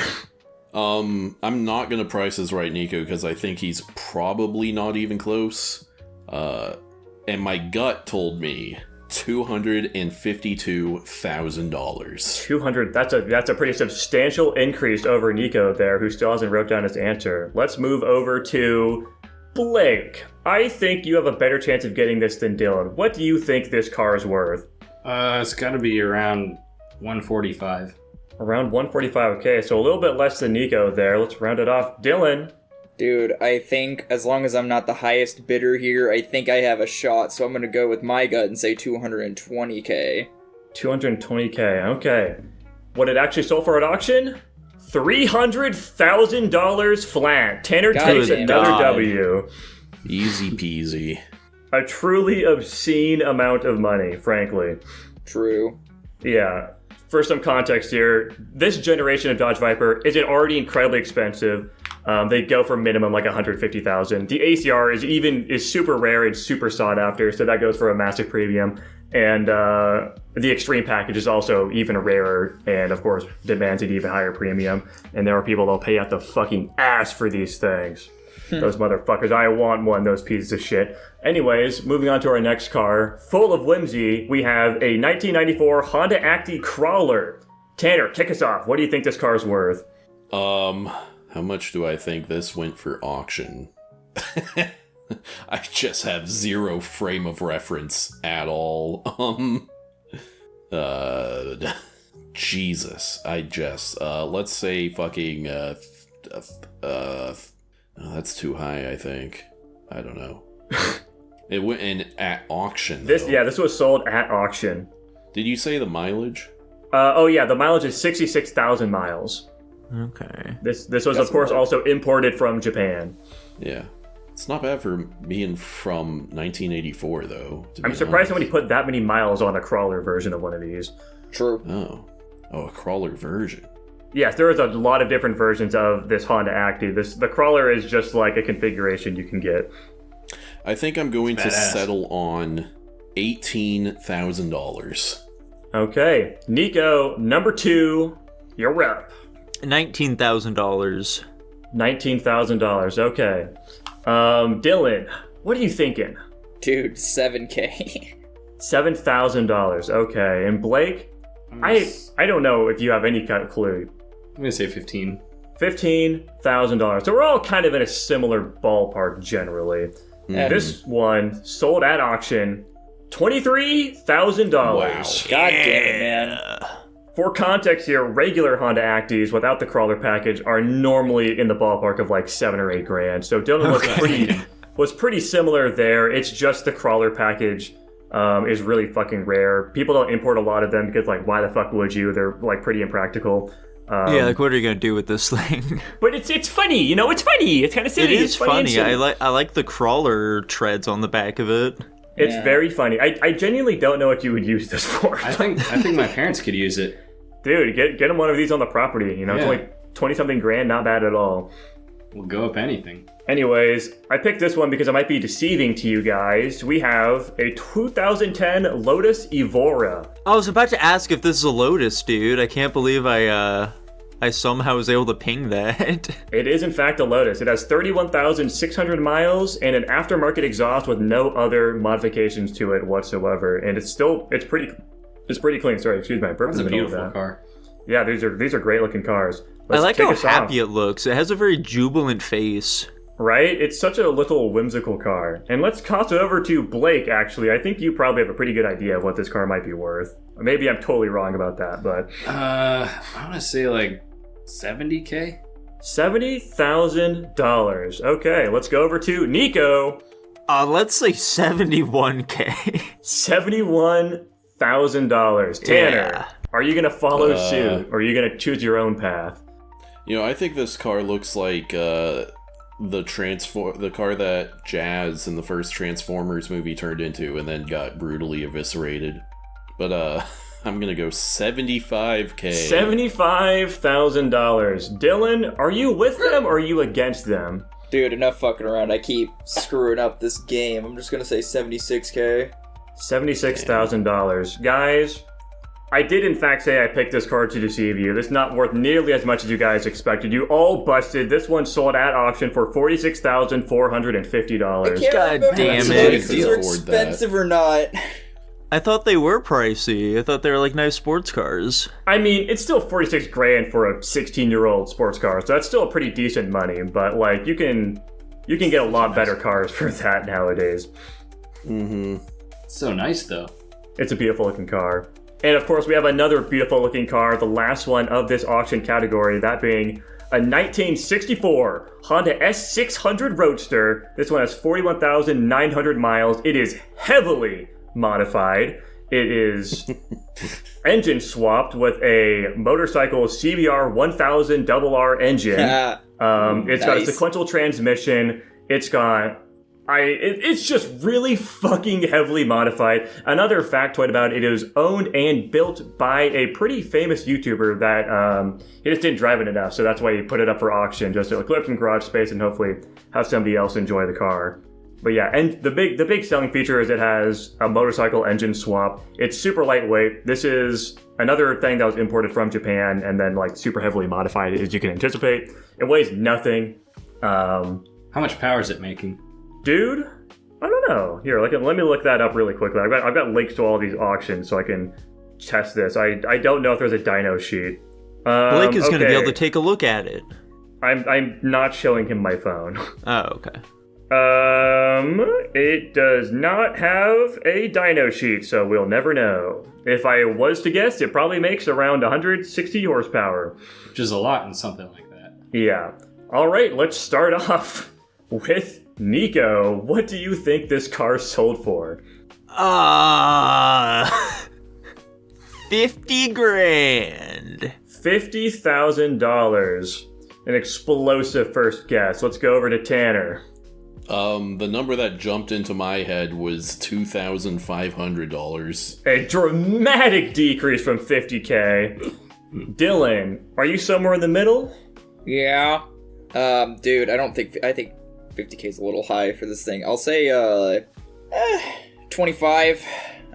I'm not gonna price this right, Nico, because I think he's probably not even close. And my gut told me $252,000. 200. That's a pretty substantial increase over Nico there, who still hasn't wrote down his answer. Let's move over to Blake. I think you have a better chance of getting this than Dylan. What do you think this car is worth? It's got to be around 145. Around 145. Okay, so a little bit less than Nico there. Let's round it off. Dylan. Dude, I think as long as I'm not the highest bidder here, I think I have a shot, so I'm gonna go with my gut and say 220K. 220K. Okay. What it actually sold for at auction? $300,000 flat. Tanner God takes damn. another God. W. Easy peasy. A truly obscene amount of money, frankly. True. Yeah. For some context here, this generation of Dodge Viper isn't already incredibly expensive. They go for minimum like $150,000. The ACR is super rare and super sought after, so that goes for a massive premium. And the Extreme package is also even rarer, and of course demands an even higher premium. And there are people that'll pay out the fucking ass for these things. Those motherfuckers. I want one, those pieces of shit. Anyways, moving on to our next car. Full of whimsy, we have a 1994 Honda Acti Crawler. Tanner, kick us off. What do you think this car's worth? How much do I think this went for auction? I just have zero frame of reference at all. Jesus, I just let's say fucking that's too high, I think. I don't know. It went in at auction. This though. this was sold at auction. Did you say the mileage? Oh yeah, the mileage is 66,000 miles. Okay. This was of course also imported from Japan. Yeah. It's not bad for being from 1984 though. I'm surprised somebody put that many miles on a crawler version of one of these. True. Oh, a crawler version. Yes, there is a lot of different versions of this Honda Active. The crawler is just like a configuration you can get. I think I'm going to badass. settle on $18,000. Okay, Nico, number 2, you're up. $19,000. $19,000. Okay. Dylan, what are you thinking? Dude, 7K. $7,000. Okay, and Blake, I don't know if you have any kind of clue. I'm gonna say 15. $15,000. So we're all kind of in a similar ballpark generally. This one sold at auction, $23,000. Wow. God damn it, man. For context here, regular Honda Actives without the crawler package are normally in the ballpark of like 7 or 8 grand. So Dylan was pretty similar there. It's just the crawler package is really fucking rare. People don't import a lot of them because like why the fuck would you? They're like pretty impractical. Yeah, like what are you gonna do with this thing? But it's funny, you know. It's funny. It's kind of silly. It is It's funny. and funny. silly. I like the crawler treads on the back of it. It's Yeah. very funny. I genuinely don't know what you would use this for. I think my parents could use it. Dude, get them one of these on the property. You know, it's Yeah. only 20-something grand, not bad at all. We'll go up anything. Anyways, I picked this one because it might be deceiving to you guys. We have a 2010 Lotus Evora. I was about to ask if this is a Lotus, dude. I can't believe I somehow was able to ping that. It is in fact a Lotus. It has 31,600 miles and an aftermarket exhaust with no other modifications to it whatsoever. And it's pretty clean. Sorry, excuse me. I burped That's in a the middle of beautiful that. car. Yeah, these are great looking cars. I Let's like kick how us happy off. it looks. It has a very jubilant face. Right? It's such a little whimsical car. And let's toss it over to Blake, actually. I think you probably have a pretty good idea of what this car might be worth. Maybe I'm totally wrong about that, but... I want to say like 70K. $70,000. Okay, let's go over to Nico. Let's say 71K. $71,000. Tanner, Yeah. are you going to follow suit, or are you going to choose your own path? You know, I think this car looks like the car that Jazz in the first Transformers movie turned into and then got brutally eviscerated. But I'm gonna go 75K. $75,000. Dylan, are you with them or are you against them? Dude, enough fucking around. I keep screwing up this game. I'm just gonna say 76K. $76,000. Guys, I did in fact say I picked this car to deceive you. This is not worth nearly as much as you guys expected. You all busted. This one sold at auction for $46,450. Can't God remember damn if it. these are Afford that. expensive or not. I thought they were pricey. I thought they were like nice sports cars. I mean, it's still 46 grand for a 16-year-old sports car, so that's still pretty decent money, but like you can get a lot better cars for that nowadays. Mm-hmm. It's so nice though. It's a beautiful looking car. And of course, we have another beautiful looking car, the last one of this auction category, that being a 1964 Honda S600 Roadster. This one has 41,900 miles. It is heavily modified. It is engine swapped with a motorcycle CBR 1000 RR engine. It's got a Nice. sequential transmission. It's got... it's just really fucking heavily modified. Another factoid about it is owned and built by a pretty famous YouTuber that he just didn't drive it enough, so that's why he put it up for auction, just to clip some garage space and hopefully have somebody else enjoy the car. But yeah, and the big selling feature is it has a motorcycle engine swap. It's super lightweight. This is another thing that was imported from Japan and then like super heavily modified, as you can anticipate. It weighs nothing. How much power is it making? Dude, I don't know. Here, let me look that up really quickly. I've got links to all these auctions so I can test this. I don't know if there's a dyno sheet. Blake is going to be okay. able to take a look at it. I'm not showing him my phone. Oh, okay. It does not have a dyno sheet, so we'll never know. If I was to guess, it probably makes around 160 horsepower. Which is a lot in something like that. Yeah. All right, let's start off with Nico. What do you think this car sold for? 50 grand. $50,000. An explosive first guess. Let's go over to Tanner. The number that jumped into my head was $2,500. A dramatic decrease from 50K. Dylan, are you somewhere in the middle? Yeah. Dude, I think 50K is a little high for this thing. I'll say, 25,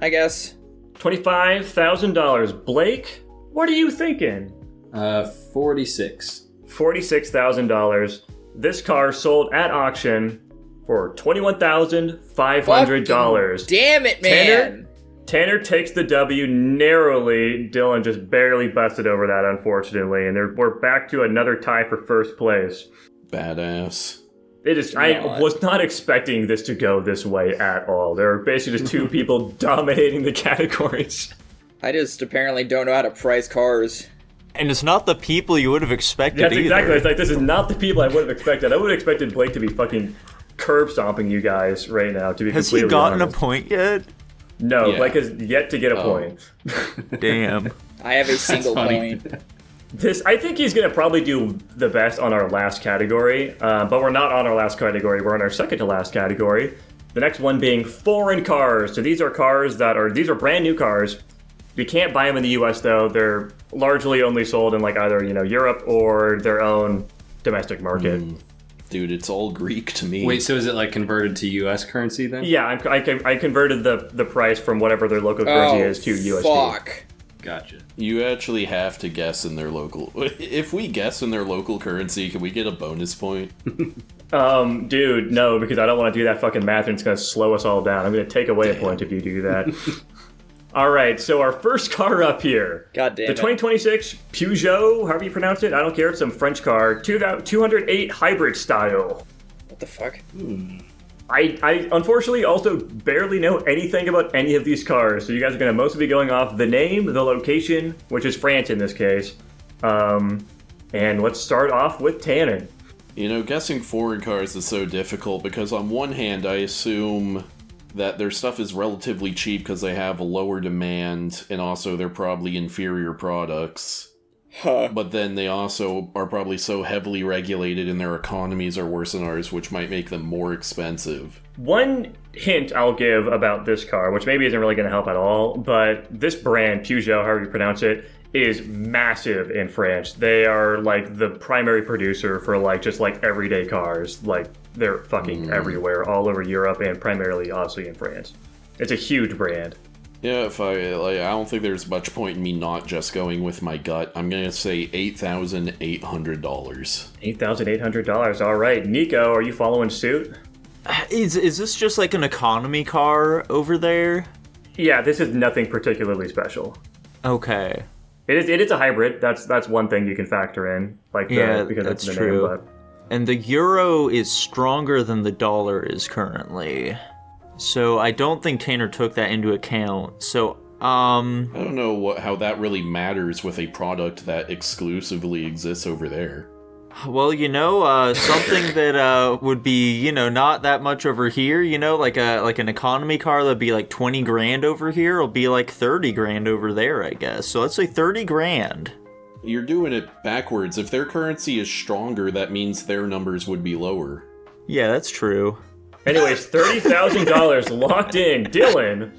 I guess. $25,000. Blake, what are you thinking? 46. $46,000. This car sold at auction for $21,500. Damn it, man! Tanner takes the W narrowly. Dylan just barely busted over that, unfortunately. And we're back to another tie for first place. Badass. I was not expecting this to go this way at all. There are basically just two people dominating the categories. I just apparently don't know how to price cars. And it's not the people you would have expected That's either. exactly. It's like, this is not the people I would have expected. I would have expected Blake to be fucking curb stomping you guys right now, to be Has he completely gotten honest. a point yet? No, Yeah. Blake has yet to get a point. Damn. I have a single funny. point. I think he's going to probably do the best on our last category, but we're not on our last category. We're on our second to last category. The next one being foreign cars. So these are these are brand new cars. You can't buy them in the U.S. though. They're largely only sold in like either Europe or their own domestic market. Dude, it's all Greek to me. Wait, so is it like converted to U.S. currency then? Yeah, I converted the price from whatever their local currency is to USD. Fuck. Gotcha. You actually have to guess in their local... If we guess in their local currency, can we get a bonus point? Dude, no, because I don't want to do that fucking math and it's going to slow us all down. I'm going to take away a point if you do that. All right, so our first car up here. God damn The it. 2026 Peugeot, however you pronounce it, I don't care, it's some French car, 208 hybrid style. What the fuck? I unfortunately also barely know anything about any of these cars, so you guys are going to mostly be going off the name, the location, which is France in this case. And let's start off with Tannen. Guessing foreign cars is so difficult because on one hand, I assume that their stuff is relatively cheap because they have a lower demand and also they're probably inferior products. Huh. But then they also are probably so heavily regulated and their economies are worse than ours, which might make them more expensive. One hint I'll give about this car, which maybe isn't really going to help at all, but this brand, Peugeot, however you pronounce it, is massive in France. They are like the primary producer for just everyday cars. Like they're fucking everywhere, all over Europe and primarily obviously in France. It's a huge brand. Yeah, I don't think there's much point in me not just going with my gut. I'm gonna say $8,800. $8,800. All right, Nico, are you following suit? Is this just like an economy car over there? Yeah, this is nothing particularly special. Okay. It is a hybrid. That's one thing you can factor in, because that's the true. name. But And the euro is stronger than the dollar is currently. So I don't think Tanner took that into account. So, I don't know how that really matters with a product that exclusively exists over there. well, something that would be, not that much over here, like an economy car that'd be like 20 grand over here will be like 30 grand over there, I guess. So let's say 30 grand. You're doing it backwards. If their currency is stronger, that means their numbers would be lower. Yeah, that's true. anyways, $30,000 locked in. Dylan.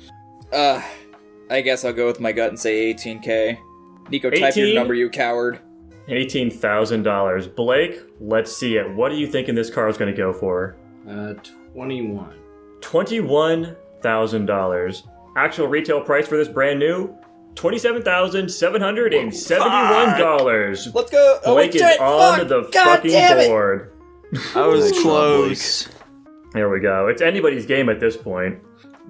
I guess I'll go with my gut and say 18K. Nico, type 18? your number, you coward. $18,000. Blake, let's see it. What are you thinking this car is going to go for? 21. $21,000. Actual retail price for this brand new? $27,771. Let's go. Blake is on the fucking board. I was Nice job, close. There we go. It's anybody's game at this point.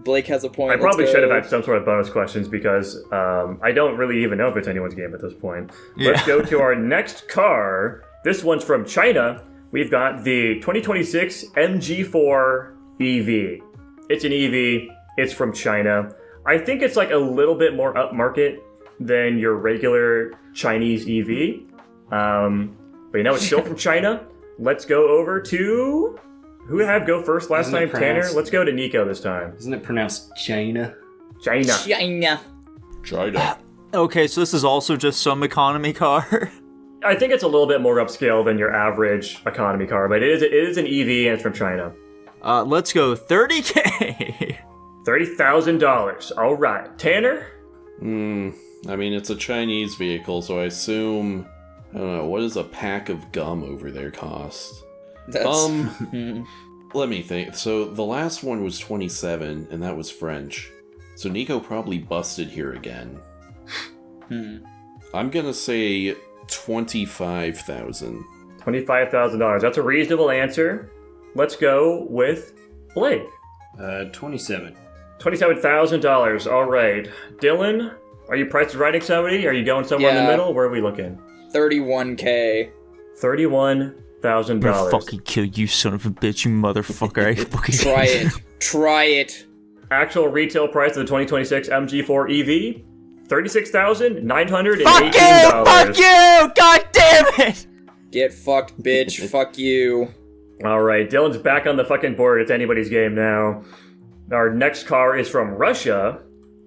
Blake has a point. I probably Let's should have go. had some sort of bonus questions because I don't really even know if it's anyone's game at this point. Yeah. Let's go to our next car. This one's from China. we've got the 2026 MG4 EV. It's an EV. It's from China. I think it's like a little bit more upmarket than your regular Chinese EV. But it's still from China. Let's go over to... Who did I have go first last time? Tanner? Let's go to Nico this time. Isn't it pronounced China? China. China. Okay, so this is also just some economy car. I think it's a little bit more upscale than your average economy car, but it is an EV and it's from China. Let's go $30K. $30,000. All right. Tanner? I mean, it's a Chinese vehicle, so I assume... I don't know, what does a pack of gum over there cost? That's... Let me think. So the last one was 27, and that was French. So Nico probably busted here again. I'm gonna say 25,000. $25,000. That's a reasonable answer. Let's go with Blake. 27. $27,000. All right. Dylan, are you price writing somebody? Are you going somewhere in the Yeah. middle? Where are we looking? 31K. $31,000. I'm gonna fucking kill you, son of a bitch, you motherfucker. I fucking Try it. Try it. Actual retail price of the 2026 MG4 EV, $36,918. Fuck you! Fuck you! God damn it! Get fucked, bitch. Fuck you. All right, Dylan's back on the fucking board. It's anybody's game now. Our next car is from Russia.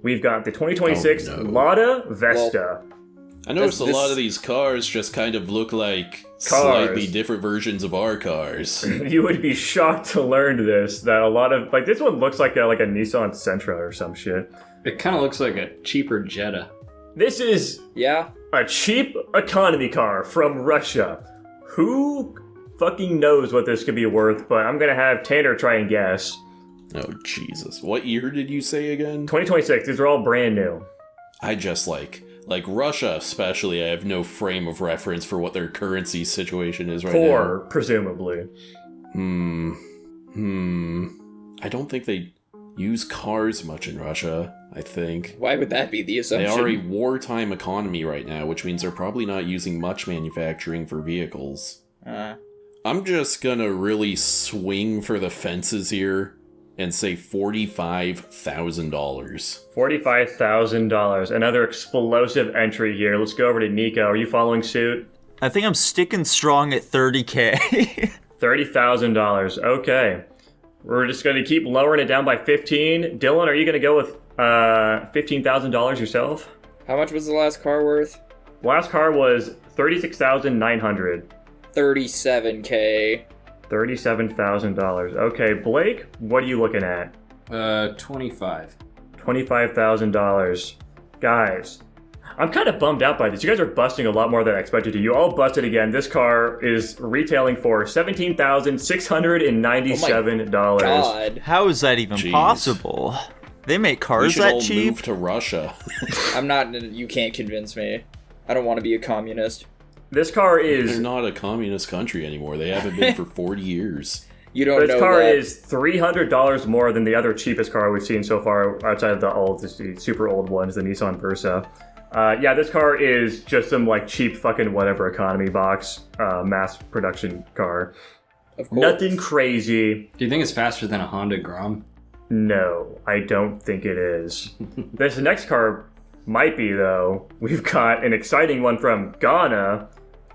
We've got the 2026 Oh, no. Lada Vesta. I noticed a This- lot of these cars just kind of look like Cars. slightly different versions of our cars. You would be shocked to learn this, that a lot of, like, this one looks like a Nissan Sentra or some shit. It kind of looks like a cheaper Jetta. This is Yeah? a cheap economy car from Russia. Who fucking knows what this could be worth, but I'm gonna have Tanner try and guess. Oh, Jesus. What year did you say again? 2026, these are all brand new. I just like Russia especially, I have no frame of reference for what their currency situation is right Poor, presumably. now. I don't think they use cars much in Russia, I think. Why would that be the They assumption? are a wartime economy right now, which means they're probably not using much manufacturing for vehicles. I'm just gonna really swing for the fences here and say $45,000. $45,000. Another explosive entry here. Let's go over to Nico. Are you following suit? I think I'm sticking strong at 30K. $30,000. Okay. We're just going to keep lowering it down by 15. Dylan, are you going to go with $15,000 yourself? How much was the last car worth? Last car was $36,900. 37K. $37,000. Okay, Blake, what are you looking at? 25. $25,000. Guys, I'm kind of bummed out by this. You guys are busting a lot more than I expected to. You all busted again. This car is retailing for $17,697. God. How is that even Jeez. possible? They make We cars should that all cheap? move to Russia. I'm not. You can't convince me. I don't want to be a communist. This car They're is... not a communist country anymore. They haven't been for 40 years. You don't This know car that. is $300 more than the other cheapest car we've seen so far outside of the super old ones, the Nissan Versa. Yeah, this car is just some like cheap fucking whatever economy box mass production car. Of course. Nothing crazy. Do you think it's faster than a Honda Grom? No, I don't think it is. This next car might be though. We've got an exciting one from Ghana,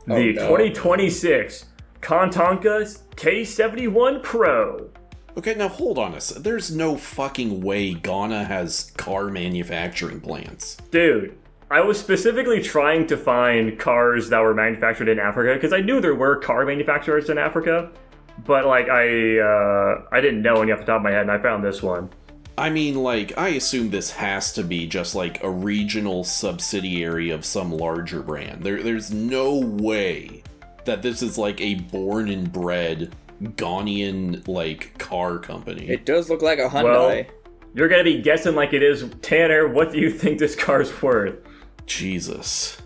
the no. 2026 Kantanka K71 Pro. Okay, now hold on a second. There's no fucking way Ghana has car manufacturing plants. Dude, I was specifically trying to find cars that were manufactured in Africa because I knew there were car manufacturers in Africa, but like I didn't know any off the top of my head, and I found this one. I mean, like, I assume this has to be just like a regional subsidiary of some larger brand. There's no way that this is like a born and bred Ghanaian like car company. It does look like a Hyundai. Well, you're gonna be guessing like it is. Tanner, what do you think this car's worth? Jesus.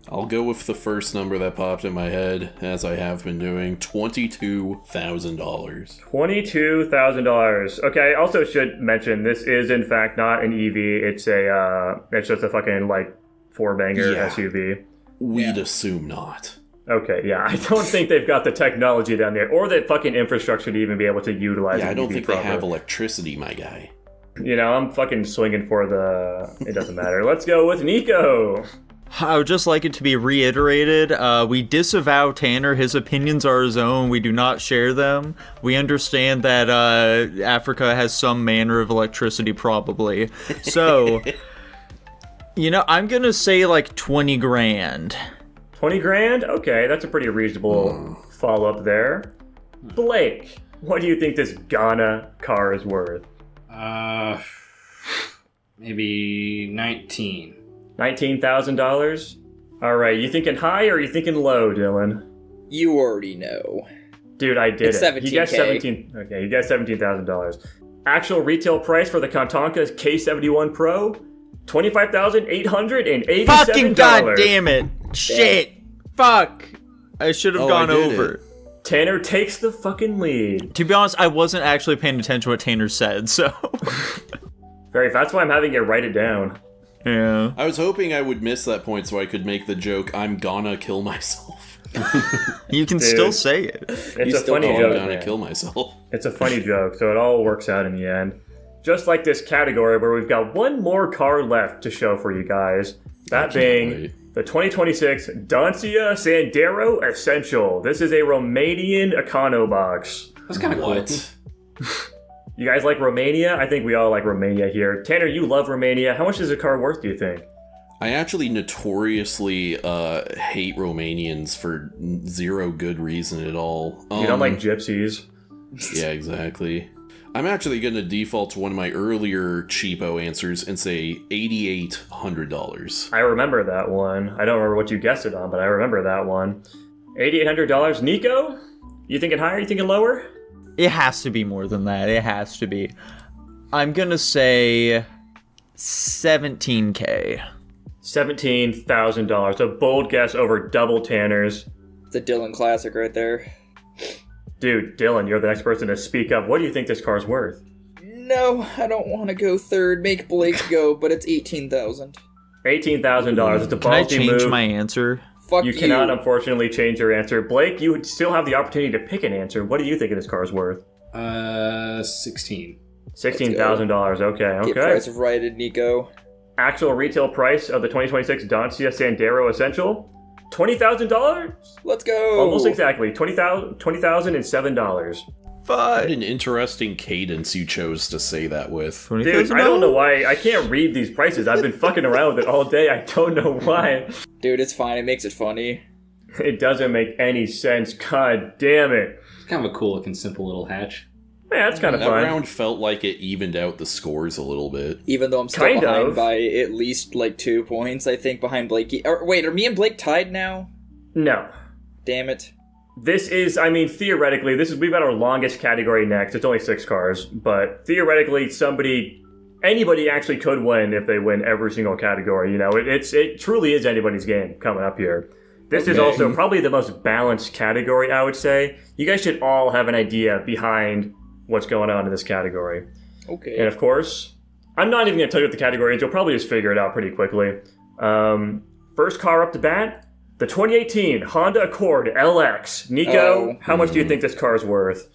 I'll go with the first number that popped in my head, as I have been doing, $22,000. $22,000. Okay, I also should mention this is in fact not an EV. It's just a fucking like four banger Yeah. SUV. We'd assume not. Okay, yeah, I don't think they've got the technology down there, or the fucking infrastructure to even be able to utilize it. Yeah, I don't think they proper. have electricity, my guy. You know, I'm fucking swinging for the... It doesn't matter. Let's go with Nico. I would just like it to be reiterated. We disavow Tanner. His opinions are his own. We do not share them. We understand that Africa has some manner of electricity, probably. So, you know, I'm gonna say like 20 grand. 20 grand? Okay, that's a pretty reasonable follow-up there. Blake, what do you think this Ghana car is worth? Maybe 19. $19,000? Alright, you thinking high or are you thinking low, Dylan? You already know. Dude, I did It's it. He guessed 17K. Okay, he guessed $17,000. Actual retail price for the Kantanka K71 Pro? $25,887. Fucking goddamn it! Shit! Fuck! I should have gone I did over. it. Tanner takes the fucking lead. To be honest, I wasn't actually paying attention to what Tanner said, so. Very, that's why I'm having you write it down. Yeah. I was hoping I would miss that point so I could make the joke, I'm gonna kill myself. You can still say it. It's a still funny call I'm joke, gonna man. kill myself. It's a funny joke, so it all works out in the end. Just like this category where we've got one more car left to show for you guys. That being wait. the 2026 Dacia Sandero Essential. This is a Romanian Econo box. That's kind of cool. What? You guys like Romania? I think we all like Romania here. Tanner, you love Romania. How much is a car worth, do you think? I actually notoriously hate Romanians for zero good reason at all. You don't like gypsies. Yeah, exactly. I'm actually going to default to one of my earlier cheapo answers and say $8,800. I remember that one. I don't remember what you guessed it on, but I remember that one. $8,800. Nico? You thinking higher? You thinking lower? It has to be more than that. It has to be. I'm gonna say 17K. $17,000. A bold guess over double Tanner's. The Dylan classic right there. Dude, Dylan, you're the next person to speak up. What do you think this car's worth? No, I don't want to go third. Make Blake go, but it's 18,000. $18,000. It's a Can I ballsy change move. my answer? Fuck You cannot, unfortunately, change your answer. Blake, you would still have the opportunity to pick an answer. What do you think this car's worth? 16. $16,000. Okay, Get okay. price of righted, Nico. Actual retail price of the 2026 Dacia Sandero Essential? $20,000? Let's go. Almost exactly. $20,007. What an interesting cadence you chose to say that with. Dude, I don't know why. I can't read these prices. I've been fucking around with it all day. I don't know why. Dude, it's fine. It makes it funny. It doesn't make any sense. God damn it. It's kind of a cool looking simple little hatch. Yeah, that's kind of That fun. round felt like it evened out the scores a little bit. Even though I'm still Kind behind of. by at least like 2 points, I think, behind Blakey. Wait, are me and Blake tied now? No. Damn it. This is, I mean, theoretically, we've got our longest category next. It's only 6 cars, but theoretically, anybody actually could win if they win every single category. You know, it truly is anybody's game coming up here. This is also probably the most balanced category, I would say. You guys should all have an idea behind what's going on in this category. Okay. And of course, I'm not even going to tell you what the category is. You'll probably just figure it out pretty quickly. First car up to bat, the 2018 Honda Accord LX. Nico, how much do you think this car is worth?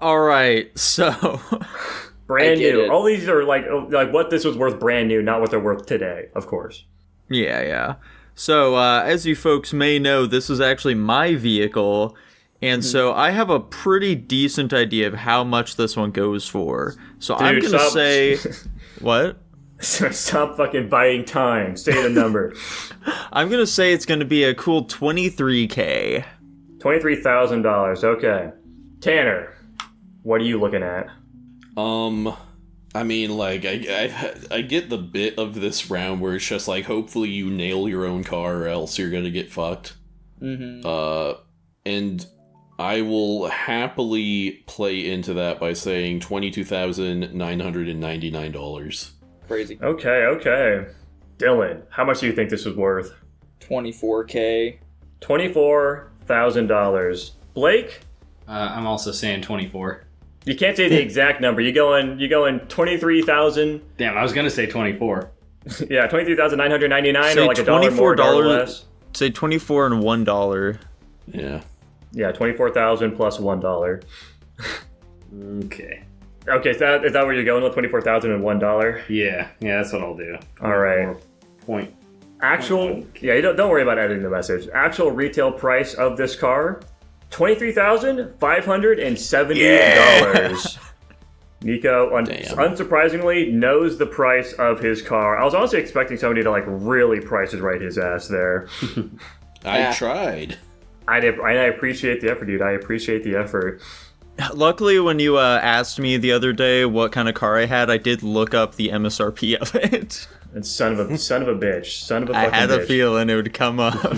Alright, so. Brand I get new. it. All these are like what this was worth brand new, not what they're worth today, of course. Yeah. So, as you folks may know, this is actually my vehicle, and so I have a pretty decent idea of how much this one goes for. So I'm Dude, gonna stop. say... What? Stop fucking buying time. Say the number. I'm gonna say it's gonna be a cool 23K. $23,000. Okay. Tanner, what are you looking at? I mean, like, I get the bit of this round where it's just like, hopefully you nail your own car or else you're gonna get fucked. Mm-hmm. And I will happily play into that by saying $22,999. Crazy. Okay. Dylan, how much do you think this was worth? 24K. $24,000. Blake, I'm also saying 24. you can't say the exact number. You going 23,000? Damn, I was gonna say 24. Yeah, 23,999 Say or like $1 more, $1 $24 less. Say 24 and $1. Yeah. Yeah, 24,000 plus $1. Okay. Okay, is that where you're going with $24,001? Yeah, that's what I'll do. All right. Point. Actual, yeah, you don't worry about editing the message. Actual retail price of this car, $23,570. Nico, unsurprisingly, knows the price of his car. I was honestly expecting somebody to like really price is right his ass there. I tried. I appreciate the effort, dude. I appreciate the effort. Luckily, when you asked me the other day what kind of car I had, I did look up the MSRP of it. And son of a bitch, son of a fucking I had bitch. a feeling it would come up.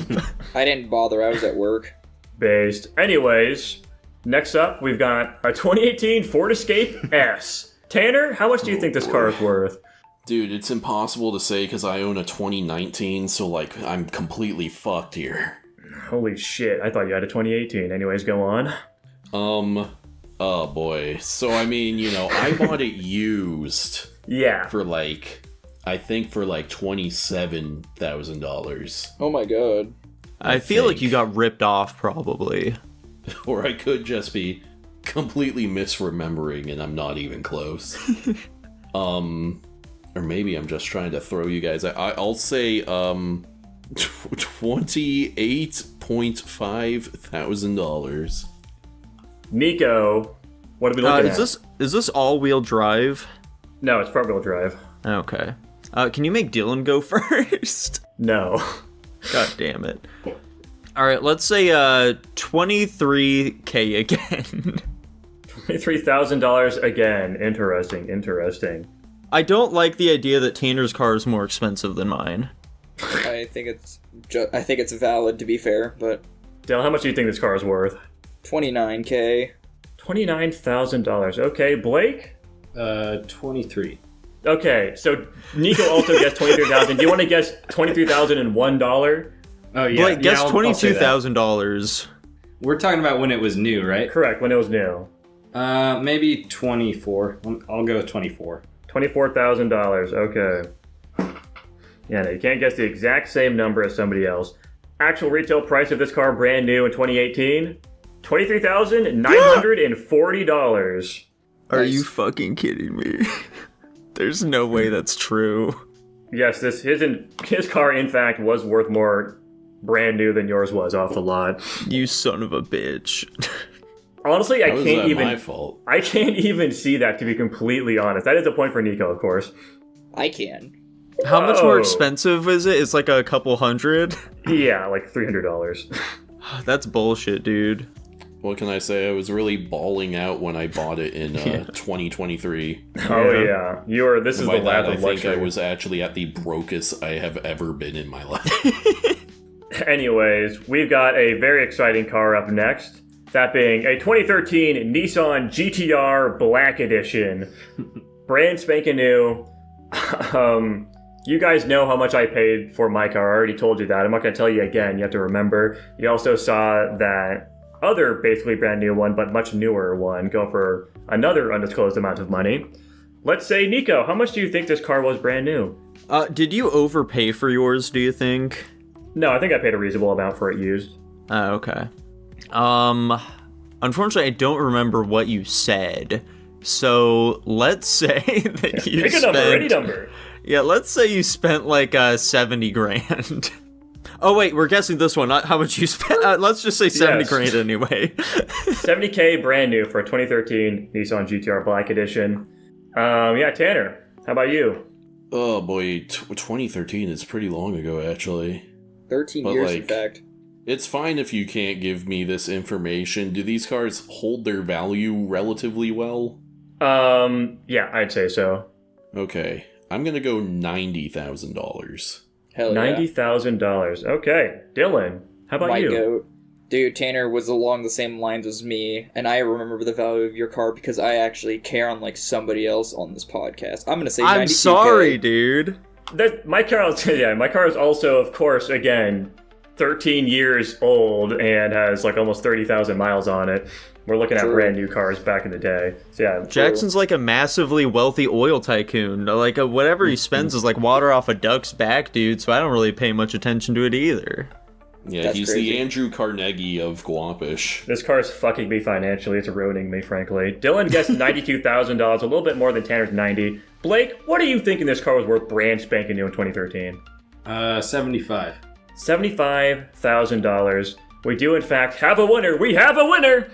I didn't bother. I was at work. Based. Anyways, next up we've got a 2018 Ford Escape S. Tanner, how much do you think this car is worth? Dude, it's impossible to say because I own a 2019, so like I'm completely fucked here. Holy shit! I thought you had a 2018. Anyways, go on. Oh boy. So I mean, I bought it used. Yeah. For like, I think for like $27,000. Oh my god. I feel like you got ripped off, probably. Or I could just be completely misremembering and I'm not even close. Or maybe I'm just trying to throw you guys. I'll say $28,500. Nico, what are we looking at? Is this all-wheel drive? No, it's front-wheel drive. Okay. Can you make Dylan go first? No. God damn it. Alright, let's say $23K again. $23,000 again. Interesting. I don't like the idea that Tanner's car is more expensive than mine. I think it's valid, to be fair, but Dale, how much do you think this car is worth? $29K. $29,000. Okay, Blake? 23. Okay, so Nico also guessed $23,000. Do you want to guess $23,001? Oh yeah. Blake, guess I'll say that. $22,000. We're talking about when it was new, right? Correct, when it was new. Maybe 24. I'll go with 24. $24,000. Okay. Yeah, no, you can't guess the exact same number as somebody else. Actual retail price of this car, brand new in 2018, $23,940. Are you fucking kidding me? There's no way that's true. Yes, his car, in fact, was worth more brand new than yours was off the lot. You son of a bitch. Honestly, I can't even. My fault. I can't even see that, to be completely honest. That is a point for Nico, of course. I can. How much more Whoa. expensive is it? It's like a couple hundred? Yeah, like $300. That's bullshit, dude. What can I say? I was really bawling out when I bought it in 2023. Oh yeah, this is By the lab that, I of think I luxury. was actually at the brokest I have ever been in my life. Anyways, we've got a very exciting car up next. That being a 2013 Nissan GTR Black Edition. Brand spanking new. You guys know how much I paid for my car. I already told you that. I'm not going to tell you again. You have to remember. You also saw that other basically brand new one, but much newer one, go for another undisclosed amount of money. Let's say, Nico, how much do you think this car was brand new? Did you overpay for yours, do you think? No, I think I paid a reasonable amount for it used. Oh, okay. Unfortunately, I don't remember what you said. So, let's say that you Pick a spent... number, any number. Yeah, let's say you spent like 70 grand. Oh wait, we're guessing this one, not how much you spent. Let's just say 70 Yes. grand anyway. $70K brand new for a 2013 Nissan GTR Black Edition. Yeah, Tanner, how about you? Oh boy, 2013 is pretty long ago, actually. 13 But, years, in like, fact. It's fine if you can't give me this information. Do these cars hold their value relatively well? Yeah, I'd say so. Okay, I'm gonna go $90,000. Hell yeah. $90,000. Okay, Dylan, how about My you? goat. Dude, Tanner was along the same lines as me, and I remember the value of your car because I actually care on like somebody else on this podcast. I'm gonna say I'm 92K. sorry, dude. My car is also, of course, again, 13 years old and has like almost 30,000 miles on it. We're looking at True. brand new cars back in the day. So yeah, Jackson's like a massively wealthy oil tycoon. Like, whatever he spends is like water off a duck's back, dude, so I don't really pay much attention to it either. Yeah, That's he's crazy. the Andrew Carnegie of Guapish. This car is fucking me financially. It's ruining me, frankly. Dylan guessed $92,000, a little bit more than Tanner's 90. Blake, what do you think this car was worth brand spanking new in 2013? 75. $75,000. We do, in fact, have a winner. We have a winner!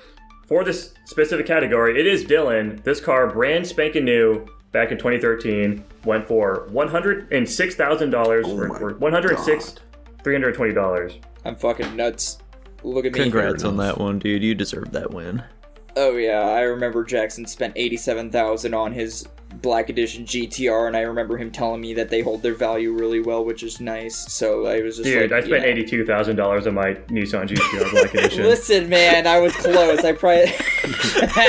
For this specific category, it is Dylan. This car, brand spanking new, back in 2013, went for $106,000, or $106,320. I'm fucking nuts. Look at me. Congrats on that one, dude. You deserve that win. Oh yeah, I remember Jackson spent $87,000 on his Black Edition GTR, and I remember him telling me that they hold their value really well, which is nice. So I was just Dude, like, I spent $82,000 on my Nissan GTR Black Edition. Listen, man, I was close. I probably.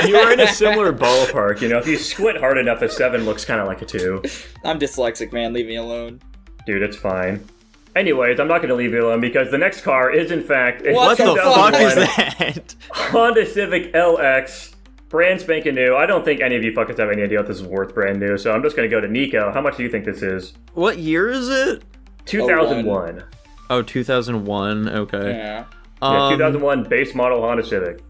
You were in a similar ballpark, If you squint hard enough, a 7 looks kind of like a 2. I'm dyslexic, man. Leave me alone. Dude, it's fine. Anyways, I'm not going to leave you alone because the next car is, in fact, a What What the fuck 2001 is that? Honda Civic LX, brand spanking new. I don't think any of you fuckers have any idea what this is worth brand new, so I'm just going to go to Nico. How much do you think this is? What year is it? 2001. Oh, 2001. Okay. Yeah. Yeah, 2001 base model Honda Civic.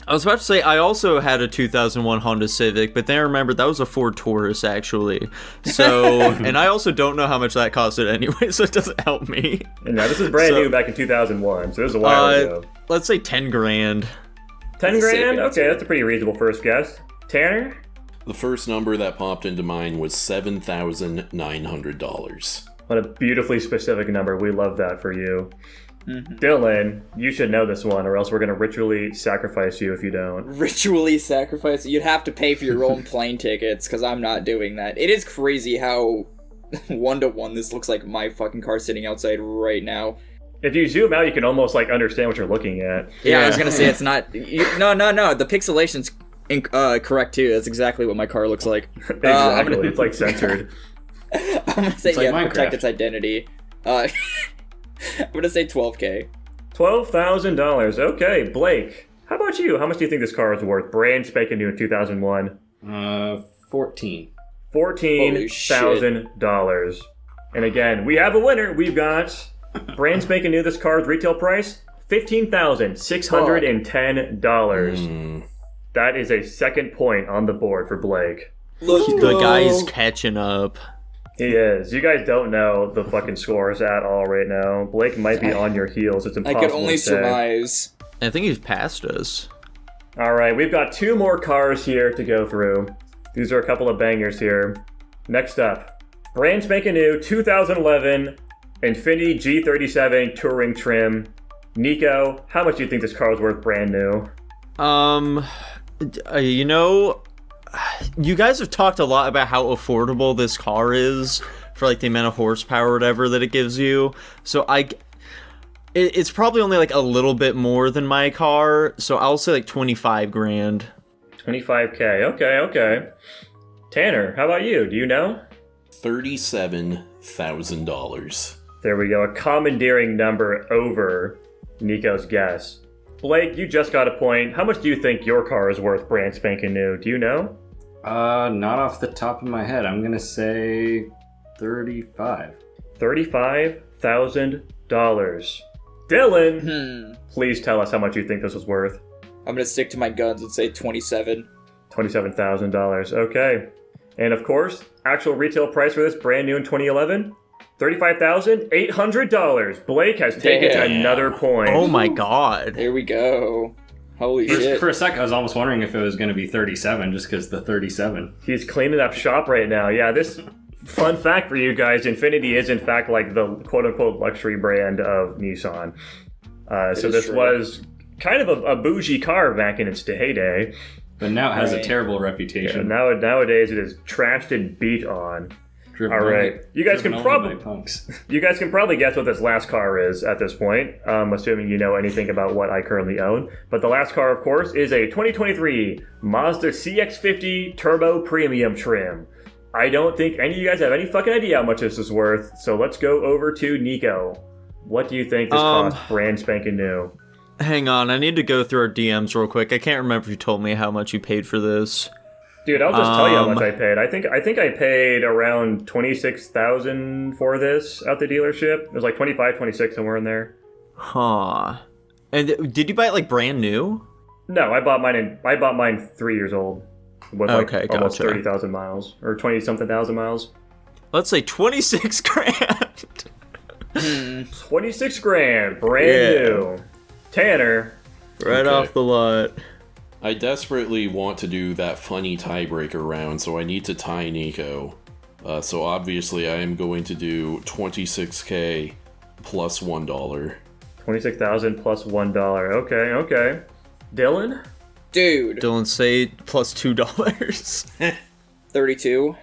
I was about to say, I also had a 2001 Honda Civic, but then I remembered that was a Ford Taurus, actually. So, and I also don't know how much that costed anyway, so it doesn't help me. And now this is brand So- new back in 2001, so this is a while ago. Let's say 10 grand. 10 That's a safe grand? answer. Okay, that's a pretty reasonable first guess. Tanner? The first number that popped into mind was $7,900. What a beautifully specific number. We love that for you. Dylan, you should know this one, or else we're going to ritually sacrifice you if you don't. Ritually sacrifice. You'd have to pay for your own plane tickets, because I'm not doing that. It is crazy how 1-to-1 this looks like my fucking car sitting outside right now. If you zoom out, you can almost understand what you're looking at. Yeah, I was gonna say it's not. No. The pixelation's correct too. That's exactly what my car looks like. Exactly. It's like censored. I'm gonna say It's like protect Minecraft. its identity. I'm gonna say $12,000. $12,000. Okay, Blake. How about you? How much do you think this car is worth? Brand spanking new in 2001. 14. $14,000. And again, we have a winner. We've got brand spanking new. This car's retail price $15,610. That is a second point on the board for Blake. The guy's catching up. He is. You guys don't know the fucking scores at all right now. Blake might be on your heels. It's I impossible could only to say. surmise. I think he's passed us. All right, we've got 2 more cars here to go through. These are a couple of bangers here. Next up, brand spanking new 2011 Infiniti G37 Touring trim. Nico, how much do you think this car is worth brand new? You guys have talked a lot about how affordable this car is for the amount of horsepower or whatever that it gives you. So it's probably only a little bit more than my car. So I'll say 25 grand. 25K. Okay. Tanner, how about you? Do you know? $37,000. There we go. A commandeering number over Nico's guess. Blake, you just got a point. How much do you think your car is worth brand spanking new? Do you know? Not off the top of my head. I'm gonna say 35. $35,000. Dylan, please tell us how much you think this was worth. I'm gonna stick to my guns and say 27. $27,000. Okay. And of course, actual retail price for this brand new in 2011? $35,800. Blake has taken Damn. another point. Oh my god. There we go. Holy shit. For a sec, I was almost wondering if it was gonna be 37, just because the 37. He's cleaning up shop right now. Yeah, this fun fact for you guys, Infiniti is in fact the quote-unquote luxury brand of Nissan. So is this true. was kind of a bougie car back in its heyday. But now it has a Right. terrible Yeah, reputation. nowadays it is trashed and beat on. Driven All right. only- You guys driven can only probably by punks. You guys can probably guess what this last car is at this point, assuming you know anything about what I currently own. But the last car, of course, is a 2023 Mazda CX-50 Turbo Premium trim. I don't think any of you guys have any fucking idea how much this is worth, so let's go over to Nico. What do you think this costs brand spanking new? Hang on, I need to go through our DMs real quick. I can't remember if you told me how much you paid for this. Dude, I'll just tell you how much I paid. I think I paid around $26,000 for this at the dealership. It was 25, 26, somewhere in there. Huh. And did you buy it like brand new? No, I bought mine 3 years old with like Okay, almost gotcha. 30,000 miles or 20 something thousand miles. Let's say 26 grand. 26 grand, brand new. Tanner, Right Okay. off the lot. I desperately want to do that funny tiebreaker round, so I need to tie Nico. So obviously I am going to do 26k plus $1. 26,000 plus $1. Okay. Dylan? Dude, Dylan, say plus $2. 32.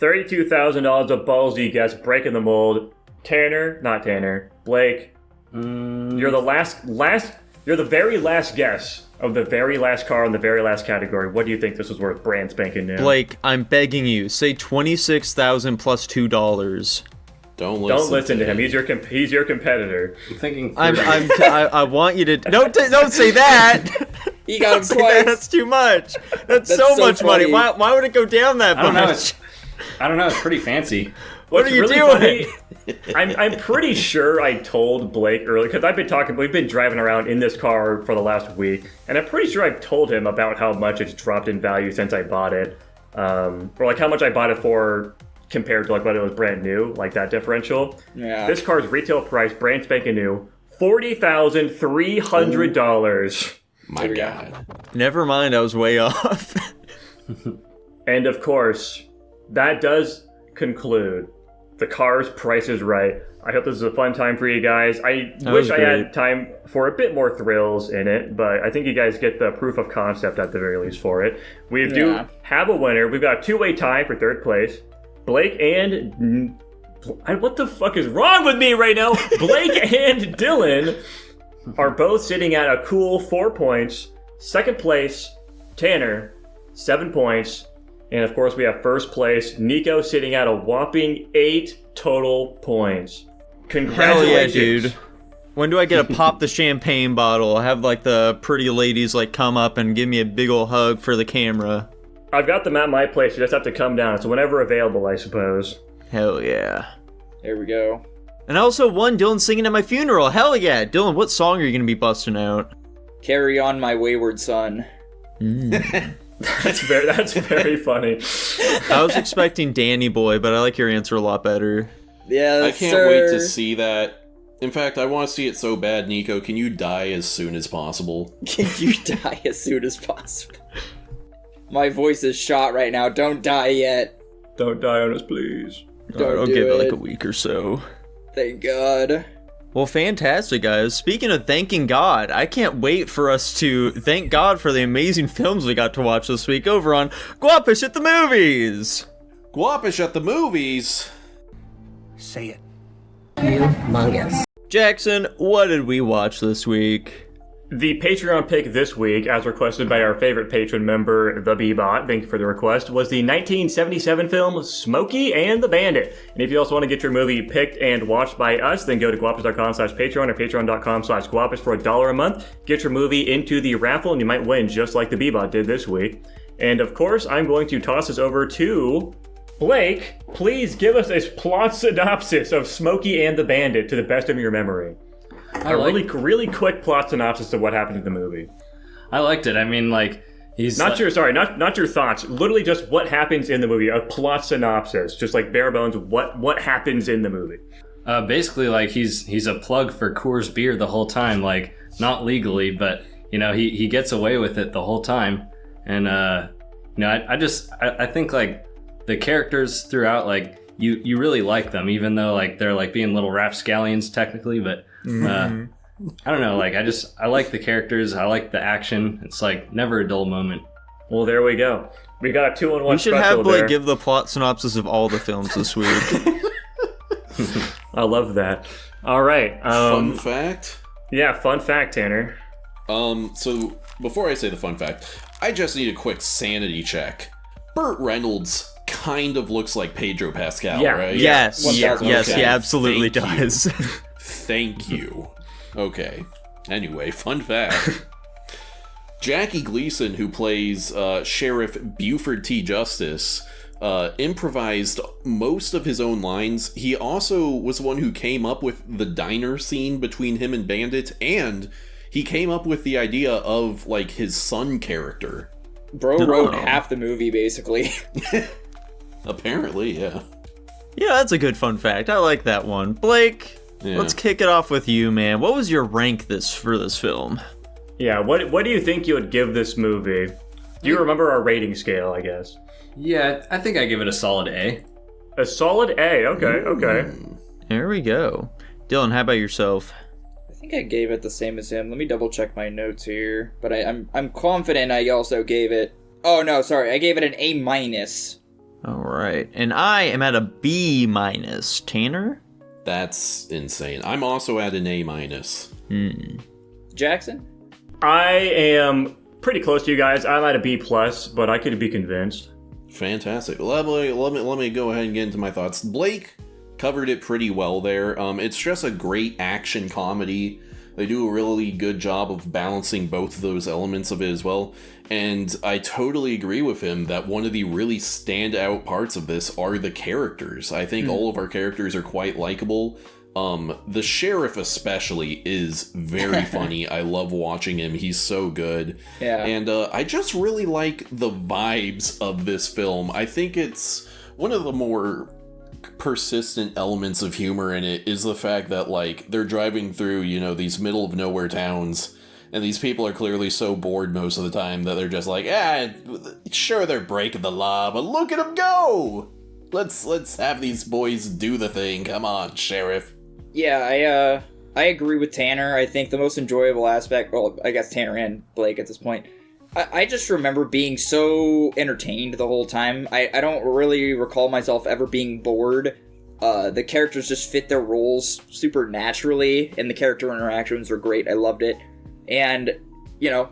$32,000 of ballsy guess, breaking the mold. Not Tanner. Blake, you're the very last guess of the very last car in the very last category. What do you think this was worth, brand spanking new? Blake, I'm begging you, say 26,000 plus $2. Don't listen to him. He's your competitor. I'm thinking. I want you to don't say that. He got him Say that. That's twice. too much. That's That's so so much money. funny. Why would it go down that I don't know. much? I don't know. It's pretty fancy. What are you doing? I'm pretty sure I told Blake earlier, because we've been driving around in this car for the last week, and I'm pretty sure I've told him about how much it's dropped in value since I bought it, or like how much I bought it for compared to like when it was brand new, like that differential. Yeah. This car's retail price, brand spanking new, $40,300. My God. Never mind, I was way off. And of course, that does conclude the car's Price is Right. I hope this is a fun time for you guys. I wish I great. had time for a bit more thrills in it, but I think you guys get the proof of concept at the very least for it. We do have a winner. We've got a two-way tie for third place. Blake and... What the fuck is wrong with me right now? Blake and Dylan are both sitting at a cool 4 points. Second place, Tanner, 7 points. And of course, we have first place, Nico, sitting at a whopping 8 total points. Hell Congratulations. yeah, dude. When do I get to pop the champagne bottle? Have like the pretty ladies like come up and give me a big ol' hug for the camera. I've got them at my place. You just have to come down. So whenever available, I suppose. Hell yeah. There we go. And I also won Dylan singing at my funeral. Hell yeah. Dylan, what song are you gonna be busting out? Carry on, my wayward son. That's very funny. I was expecting Danny Boy, but I like your answer a lot better. Yeah, I can't wait to see that. In fact, I want to see it so bad, Nico. Can you die as soon as possible? Can you die as soon as possible? My voice is shot right now. Don't die yet. Don't die on us, please. Don't I'll do give it like it. a week or so. Thank God. Well, fantastic, guys. Speaking of thanking God, I can't wait for us to thank God for the amazing films we got to watch this week over on Guapish at the Movies. Guapish at the movies. Say it. Humongous. Jackson, what did we watch this week? The Patreon pick this week, as requested by our favorite patron member, the Bebot, thank you for the request, was the 1977 film Smokey and the Bandit. And if you also want to get your movie picked and watched by us, then go to guapish.com/Patreon or patreon.com/Guapish for $1 a month. Get your movie into the raffle and you might win just like the Bebot did this week. And of course, I'm going to toss this over to Blake. Please give us a plot synopsis of Smokey and the Bandit to the best of your memory. Really quick plot synopsis of what happened in the movie. I liked it. I mean, like, he's Not your thoughts. Literally just what happens in the movie. A plot synopsis, just like bare bones. What happens in the movie? Basically, like, he's a plug for Coors beer the whole time, like, not legally, but you know, he gets away with it the whole time. And you know, I think like the characters throughout, like, you really like them, even though like they're like being little rapscallions technically, but I don't know, like I like the characters, I like the action. It's like never a dull moment. Well, there we go. We got a 2-in-1 We should special have Blake there. give the plot synopsis of all the films this week. I love that. All right. Fun fact? Yeah, fun fact, Tanner. So before I say the fun fact, I just need a quick sanity check. Burt Reynolds kind of looks like Pedro Pascal, Yeah. right? Yes, 1000%. yes, he Okay, absolutely thank you. does. Thank you. Okay. Anyway, fun fact. Jackie Gleason, who plays Sheriff Buford T. Justice, improvised most of his own lines. He also was the one who came up with the diner scene between him and Bandit, and he came up with the idea of, like, his son character. Bro wrote half the movie, basically. Apparently, yeah. Yeah, that's a good fun fact. I like that one. Blake, let's kick it off with you, man. What was your rank for this film? Yeah, what do you think you would give this movie? Do you remember our rating scale, I guess? Yeah, I think I give it a solid A. A solid A, okay. There we go. Dylan, how about yourself? I think I gave it the same as him. Let me double check my notes here. But I'm confident I also gave it... Oh, no, sorry. I gave it an A-. All right. And I am at a B-. Tanner? That's insane. I'm also at an A-. Jackson? I am pretty close to you guys. I'm at a B+, but I could be convinced. Fantastic. Let me go ahead and get into my thoughts. Blake covered it pretty well there. It's just a great action comedy. They do a really good job of balancing both of those elements of it as well. And I totally agree with him that one of the really standout parts of this are the characters. I think all of our characters are quite likable. The sheriff especially is very funny. I love watching him. He's so good. Yeah. And I just really like the vibes of this film. I think it's one of the more persistent elements of humor in it is the fact that, like, they're driving through, you know, these middle of nowhere towns, and these people are clearly so bored most of the time that they're just like, sure, they're breaking the law, but look at them go! Let's have these boys do the thing. Come on, Sheriff. Yeah, I agree with Tanner. I think the most enjoyable aspect, well, I guess Tanner and Blake at this point, I just remember being so entertained the whole time. I don't really recall myself ever being bored. The characters just fit their roles super naturally, and the character interactions were great. I loved it. And, you know,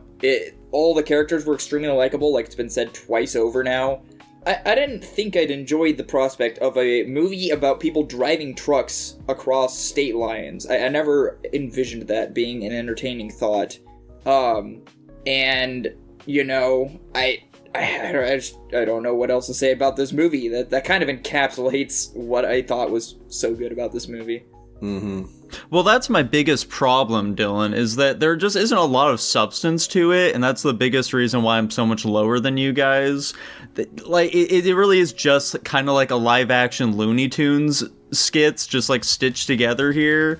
all the characters were extremely likable, like it's been said twice over now. I didn't think I'd enjoyed the prospect of a movie about people driving trucks across state lines. I never envisioned that being an entertaining thought. And, you know, I don't know what else to say about this movie. That kind of encapsulates what I thought was so good about this movie. Mm-hmm. Well, that's my biggest problem, Dylan, is that there just isn't a lot of substance to it, and that's the biggest reason why I'm so much lower than you guys. Like, it really is just kind of like a live-action Looney Tunes skits, just like stitched together here.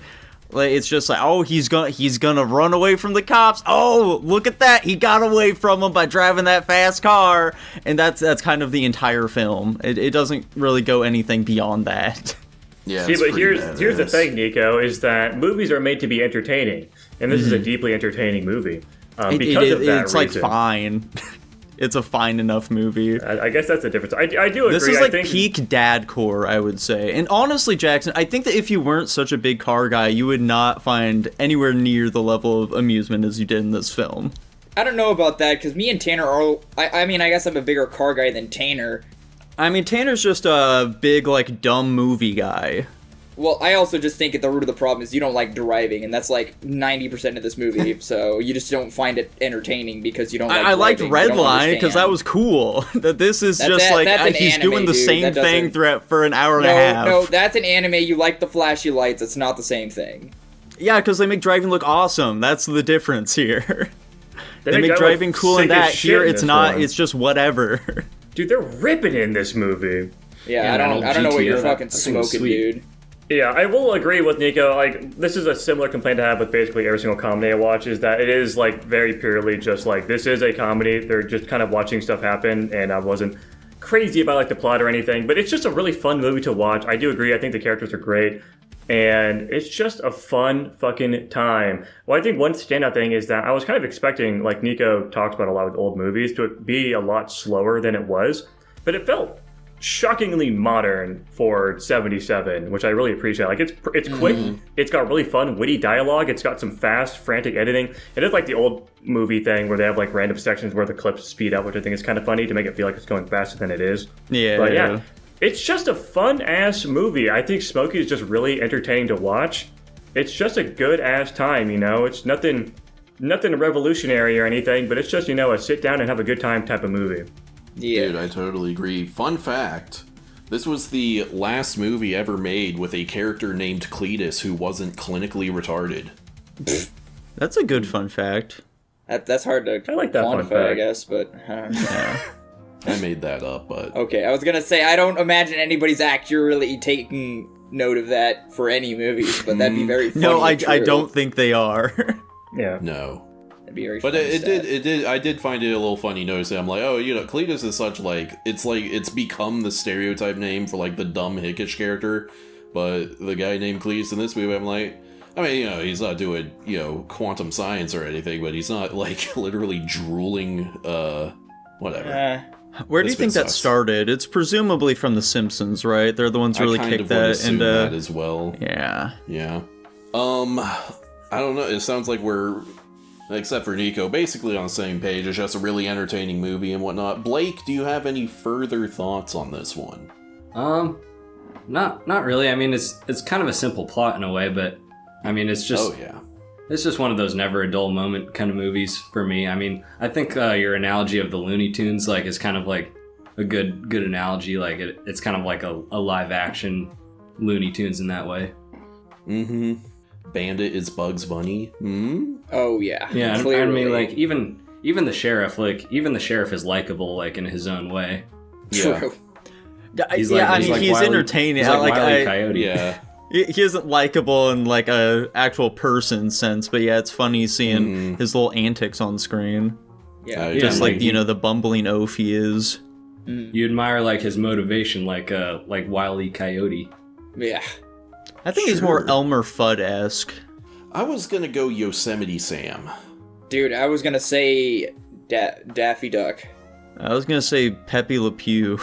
Like, it's just like, oh, he's gonna run away from the cops. Oh, look at that! He got away from them by driving that fast car, and that's kind of the entire film. It doesn't really go anything beyond that. Yeah. See, but here's the thing, Nico, is that movies are made to be entertaining, and this is a deeply entertaining movie. Because of that it's reason. like fine. It's a fine enough movie. I guess that's the difference. I do agree. This is like I think peak dadcore, I would say. And honestly, Jackson, I think that if you weren't such a big car guy, you would not find anywhere near the level of amusement as you did in this film. I don't know about that, because me and Tanner are... I mean, I guess I'm a bigger car guy than Tanner. I mean, Tanner's just a big, like, dumb movie guy. Well, I also just think at the root of the problem is you don't like driving, and that's like 90% of this movie, so you just don't find it entertaining because you don't like I liked driving. Redline because that was cool. That this is That's just a- like that's an he's anime, doing the dude. same That thing doesn't- for an hour and a half. No, that's an anime. You like the flashy lights. It's not the same thing. Yeah, because they make driving look awesome. That's the difference here. They make that driving look cool sick in as that. shit Here, in it's this not. one. It's just whatever. Dude, they're ripping in this movie. Yeah, Yeah, I don't know what GTO, you're that fucking thing was smoking, sweet. dude. Yeah, I will agree with Nico. Like, this is a similar complaint I have with basically every single comedy I watch, is that it is, like, very purely just, like, this is a comedy. They're just kind of watching stuff happen, and I wasn't crazy about, like, the plot or anything. But it's just a really fun movie to watch. I do agree. I think the characters are great. And it's just a fun fucking time. Well, I think one standout thing is that I was kind of expecting, like Nico talks about a lot with old movies, to be a lot slower than it was. But it felt shockingly modern for 77, which I really appreciate. Like, it's quick, it's got really fun, witty dialogue, it's got some fast, frantic editing. It is like the old movie thing where they have like random sections where the clips speed up, which I think is kind of funny to make it feel like it's going faster than it is. Yeah. But yeah, it's just a fun-ass movie. I think Smokey is just really entertaining to watch. It's just a good-ass time, you know? It's nothing revolutionary or anything, but it's just, you know, a sit down and have a good time type of movie. Yeah. Dude, I totally agree. Fun fact, this was the last movie ever made with a character named Cletus who wasn't clinically retarded. That's a good fun fact. That's hard to I like that fun quantify, fact. I guess, but I don't know. I made that up, but... Okay, I was gonna say, I don't imagine anybody's accurately taking note of that for any movies, but that'd be very funny. No, I if true. don't think they are. Yeah. No. That'd be very But funny it did. I did find it a little funny noticing. I'm like, oh, Cletus is such it's become the stereotype name for like the dumb hickish character. But the guy named Cletus in this movie, I'm like, I mean, he's not doing quantum science or anything, but he's not like literally drooling. Whatever. Where do you This think bit that sucks. started? It's presumably from The Simpsons, right? They're the ones who really I kind kicked of would that assume into. that as well. Yeah. Yeah. I don't know. It sounds like we're, except for Nico, basically on the same page. It's just a really entertaining movie and whatnot. Blake, do you have any further thoughts on this one? Not really. I mean, it's kind of a simple plot in a way, but I mean, it's just Oh yeah. it's just one of those never a dull moment kind of movies for me. I mean, I think your analogy of the Looney Tunes like is kind of like a good analogy. Like it's kind of like a live action Looney Tunes in that way. Mm-hmm. Bandit is Bugs Bunny. Hmm? Oh yeah. Yeah, I clearly. mean, like even the sheriff, is likable like in his own way. Yeah. True. He's Yeah, like, I mean, he's Wile E- entertaining. He's like Wile E. I- Coyote. Yeah. He isn't likable in like a actual person sense, but yeah, it's funny seeing his little antics on screen. Yeah. Yeah, Just like like the bumbling oaf he is. You admire like his motivation, like Wile E. Coyote. Yeah. I think he's more Elmer Fudd-esque. I was gonna go Yosemite Sam. Dude, I was gonna say Daffy Duck. I was gonna say Pepe Le Pew.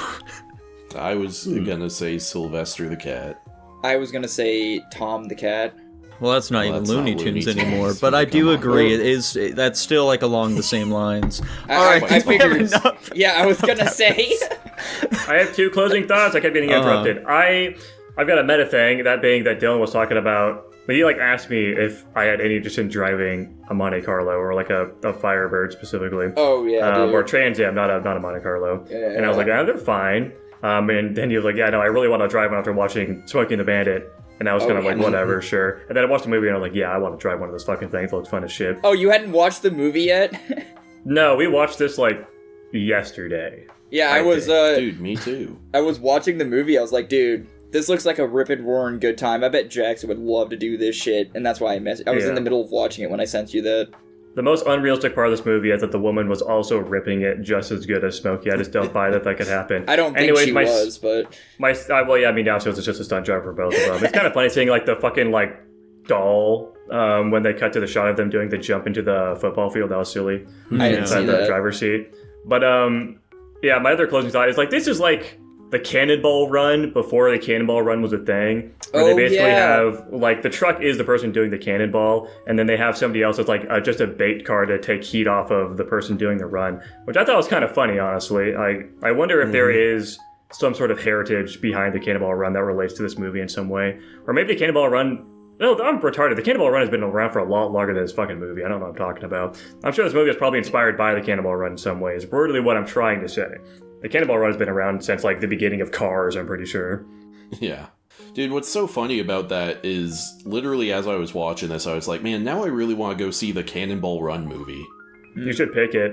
I was gonna say Sylvester the Cat. I was gonna say Tom the Cat. Well, that's not Well, even that's not Looney Looney Tunes Tunes. anymore, but I do Come on. agree. That's still like along the same lines. I we have figured. enough. Yeah, I was gonna say. I have two closing thoughts. I kept getting interrupted. I've got a meta thing, that being that Dylan was talking about. But he asked me if I had any interest in driving a Monte Carlo or like a Firebird specifically. Oh yeah. Dude. Or Trans Am, not a Monte Carlo. Yeah. And I was like, they're fine. And then he was like, yeah, no, I really want to drive one after watching Smokey and the Bandit. And I was kind of yeah. like, whatever, sure. And then I watched the movie and I was like, yeah, I want to drive one of those fucking things. It looks fun as shit. Oh, you hadn't watched the movie yet? No, we watched this yesterday. Yeah, I was. Dude, me too. I was watching the movie. I was like, dude, this looks like a rip and roaring good time. I bet Jackson would love to do this shit. And that's why I messaged. I was in the middle of watching it when I sent you that. The most unrealistic part of this movie is that the woman was also ripping it just as good as Smokey. I just don't buy that could happen. I don't think she was, but well, yeah, I mean, now she was just a stunt driver for both of them. It's kind of funny seeing the fucking doll when they cut to the shot of them doing the jump into the football field. That was silly. I didn't see Inside the that. driver's seat. But yeah, my other closing thought is this is the Cannonball Run before the Cannonball Run was a thing. Where they basically have the truck is the person doing the cannonball, and then they have somebody else that's just a bait car to take heat off of the person doing the run, which I thought was kind of funny, honestly. I wonder if there is some sort of heritage behind the Cannonball Run that relates to this movie in some way, or maybe the Cannonball Run. No, I'm retarded. The Cannonball Run has been around for a lot longer than this fucking movie. I don't know what I'm talking about. I'm sure this movie is probably inspired by the Cannonball Run in some ways. Brutally, what I'm trying to say. The Cannonball Run has been around since the beginning of Cars, I'm pretty sure. Yeah. Dude, what's so funny about that is literally as I was watching this, I was like, man, now I really want to go see the Cannonball Run movie. You should pick it.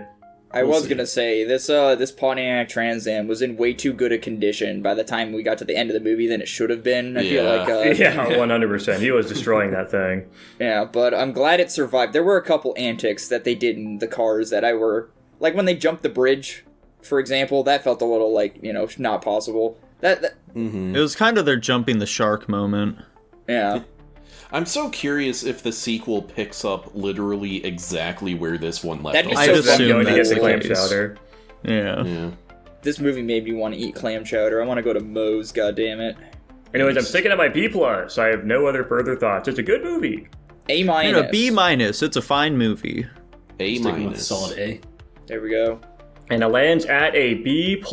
I We'll was see. gonna say this Pontiac Trans Am was in way too good a condition by the time we got to the end of the movie than it should have been. I feel like Yeah, 100%. He was destroying that thing. yeah, but I'm glad it survived. There were a couple antics that they did in the cars that I were like when they jumped the bridge, for example. That felt a little not possible. That It was kind of their jumping the shark moment. yeah. I'm so curious if the sequel picks up literally exactly where this one left That'd be off. I'd so assume fun Going to get that's the the clam case. chowder. Yeah. Yeah. This movie made me want to eat clam chowder. I want to go to Moe's. God damn it. Anyways, I'm sticking at my B+. I have no other further thoughts. It's a good movie. A No, minus. B-. It's a fine movie. A Sticking with minus. solid A. There we go. And it lands at a B+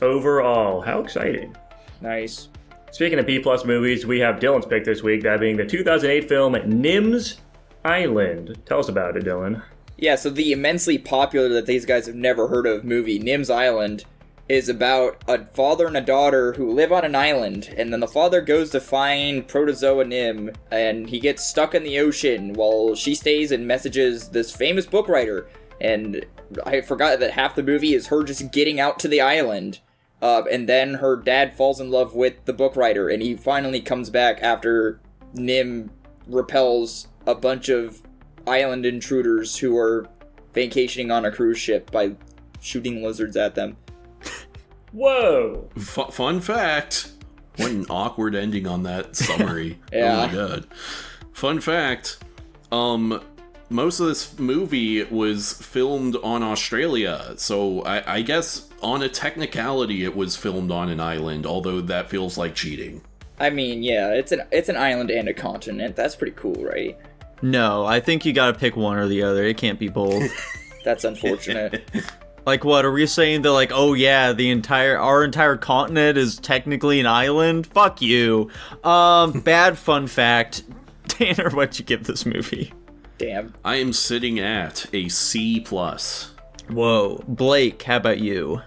overall. How exciting. Nice. Speaking of B+ movies, we have Dylan's pick this week, that being the 2008 film Nim's Island. Tell us about it, Dylan. Yeah, so the immensely popular that these guys have never heard of movie, Nim's Island, is about a father and a daughter who live on an island, and then the father goes to find Protozoa Nim, and he gets stuck in the ocean while she stays and messages this famous book writer. And I forgot that half the movie is her just getting out to the island, and then her dad falls in love with the book writer, and he finally comes back after Nim repels a bunch of island intruders who are vacationing on a cruise ship by shooting lizards at them. Whoa! Fun fact. What an awkward ending on that summary. Yeah. Oh my god. Fun fact. Most of this movie was filmed on Australia, so I guess on a technicality it was filmed on an island, although that feels like cheating. I mean, yeah, it's an island and a continent. That's pretty cool, right? No, I think you gotta pick one or the other. It can't be both. That's unfortunate. Like, what, are we saying that, like, oh yeah, our entire continent is technically an island? Fuck you. Bad fun fact. Tanner, what'd you give this movie? Damn. I am sitting at a C+. Whoa. Blake, how about you?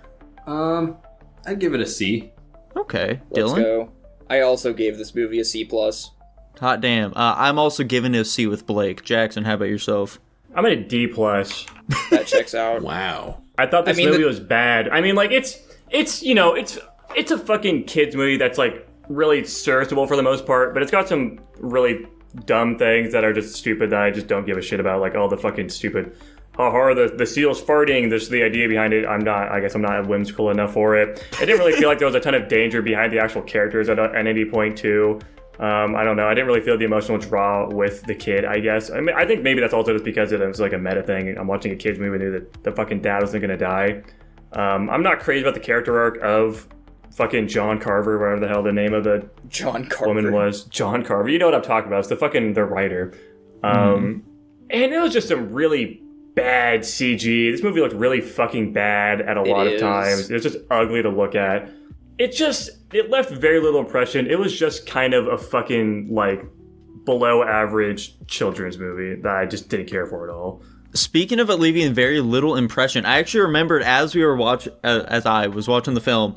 I'd give it a C. Okay. Let's Dylan? go. I also gave this movie a C+. Hot damn. I'm also giving it a C with Blake. Jackson, how about yourself? I'm at a D+. That checks out. Wow. I thought this movie was bad. I mean, like, it's you know, it's a fucking kids movie that's, like, really serviceable for the most part, but it's got some really dumb things that are just stupid that I just don't give a shit about, like all the fucking stupid the seal's farting, this the idea behind it. I guess I'm not whimsical enough for it. I didn't really feel like there was a ton of danger behind the actual characters at any point too. I don't know. I didn't really feel the emotional draw with the kid, I guess. I mean, I think maybe that's also just because it was like a meta thing. I'm watching a kid's movie and knew that the fucking dad wasn't gonna die. I'm not crazy about the character arc of fucking John Carver, whatever the hell the name of the John Carver woman was. John Carver. You know what I'm talking about. It's the writer. And it was just some really bad CG. This movie looked really fucking bad at a lot of times. It was just ugly to look at. It left very little impression. It was just kind of a fucking, like, below average children's movie that I just didn't care for at all. Speaking of it leaving very little impression, I actually remembered as I was watching the film,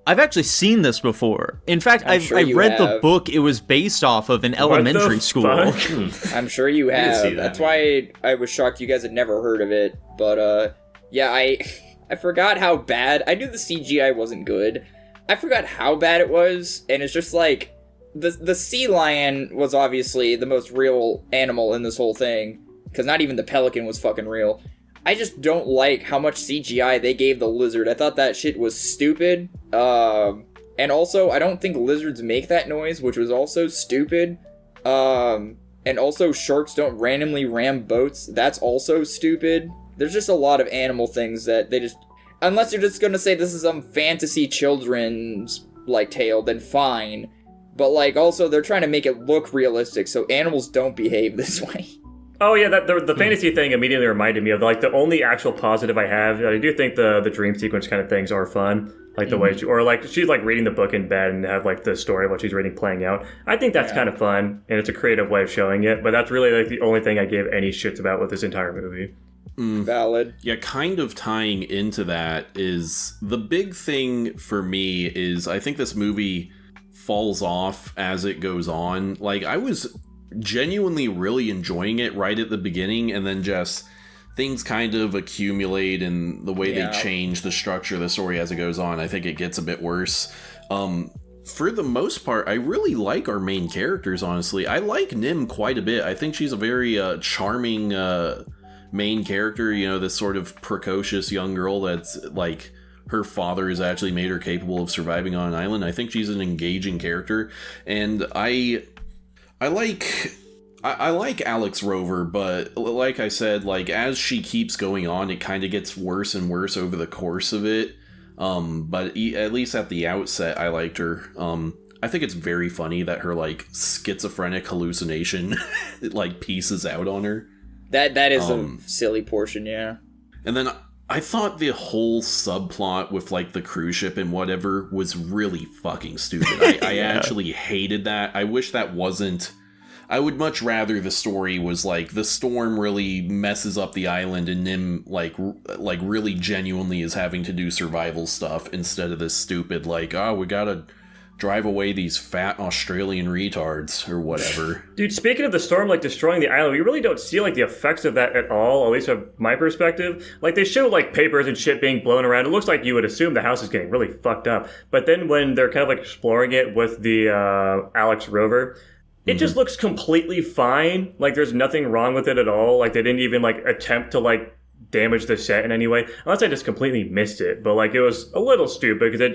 I've actually seen this before. In fact, I read the book it was based off of in elementary school. I'm sure you have. That's why I was shocked you guys had never heard of it. But, yeah, I forgot how bad. I knew the CGI wasn't good. I forgot how bad it was, and it's just like, the sea lion was obviously the most real animal in this whole thing, because not even the pelican was fucking real. I just don't like how much CGI they gave the lizard. I thought that shit was stupid. And also, I don't think lizards make that noise, which was also stupid. And also, sharks don't randomly ram boats. That's also stupid. There's just a lot of animal things that they just... Unless you're just gonna say this is some fantasy children's, like, tale, then fine. But, like, also, they're trying to make it look realistic, so animals don't behave this way. Oh yeah, the fantasy thing immediately reminded me of, like, the only actual positive I have. I do think the dream sequence kind of things are fun, like the way she's like reading the book in bed and have like the story of what she's reading playing out. I think that's kind of fun, and it's a creative way of showing it. But that's really like the only thing I gave any shits about with this entire movie. Valid. Yeah, kind of tying into that is the big thing for me is I think this movie falls off as it goes on. Like, I was genuinely really enjoying it right at the beginning, and then just things kind of accumulate, and the way they change the structure of the story as it goes on, I think it gets a bit worse. For the most part, I really like our main characters, honestly. I like Nim quite a bit. I think she's a very charming main character, you know, this sort of precocious young girl that's like her father has actually made her capable of surviving on an island. I think she's an engaging character, and I like Alex Rover, but like I said, like as she keeps going on, it kind of gets worse and worse over the course of it. But at least at the outset, I liked her. I think it's very funny that her like schizophrenic hallucination like pieces out on her. That is a silly portion, yeah. And then I thought the whole subplot with like the cruise ship and whatever was really fucking stupid. I actually hated that. I wish that wasn't I would much rather the story was like the storm really messes up the island and Nim like really genuinely is having to do survival stuff instead of this stupid like, oh, we gotta drive away these fat Australian retards or whatever. Dude, speaking of the storm like destroying the island, we really don't see like the effects of that at all, at least from my perspective. Like they show like papers and shit being blown around. It looks like you would assume the house is getting really fucked up. But then when they're kind of like exploring it with the Alex rover, it just looks completely fine. Like there's nothing wrong with it at all. Like they didn't even like attempt to like damage the set in any way, unless I just completely missed it. But like it was a little stupid because it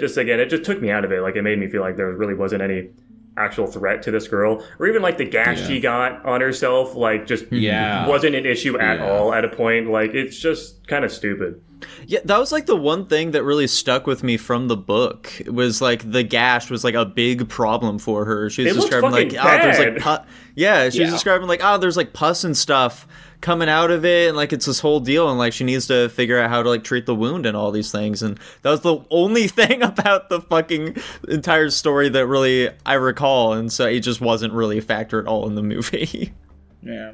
just took me out of it. Like it made me feel like there really wasn't any actual threat to this girl, or even like the gash she got on herself, like just wasn't an issue at all at a point. Like it's just kind of stupid. Yeah, that was like the one thing that really stuck with me from the book. It was like the gash was like a big problem for her. She was describing like, there's like she was describing like, there's like pus and stuff coming out of it, and like it's this whole deal, and like she needs to figure out how to like treat the wound and all these things. And that was the only thing about the fucking entire story that really I recall, and so it just wasn't really a factor at all in the movie. Yeah,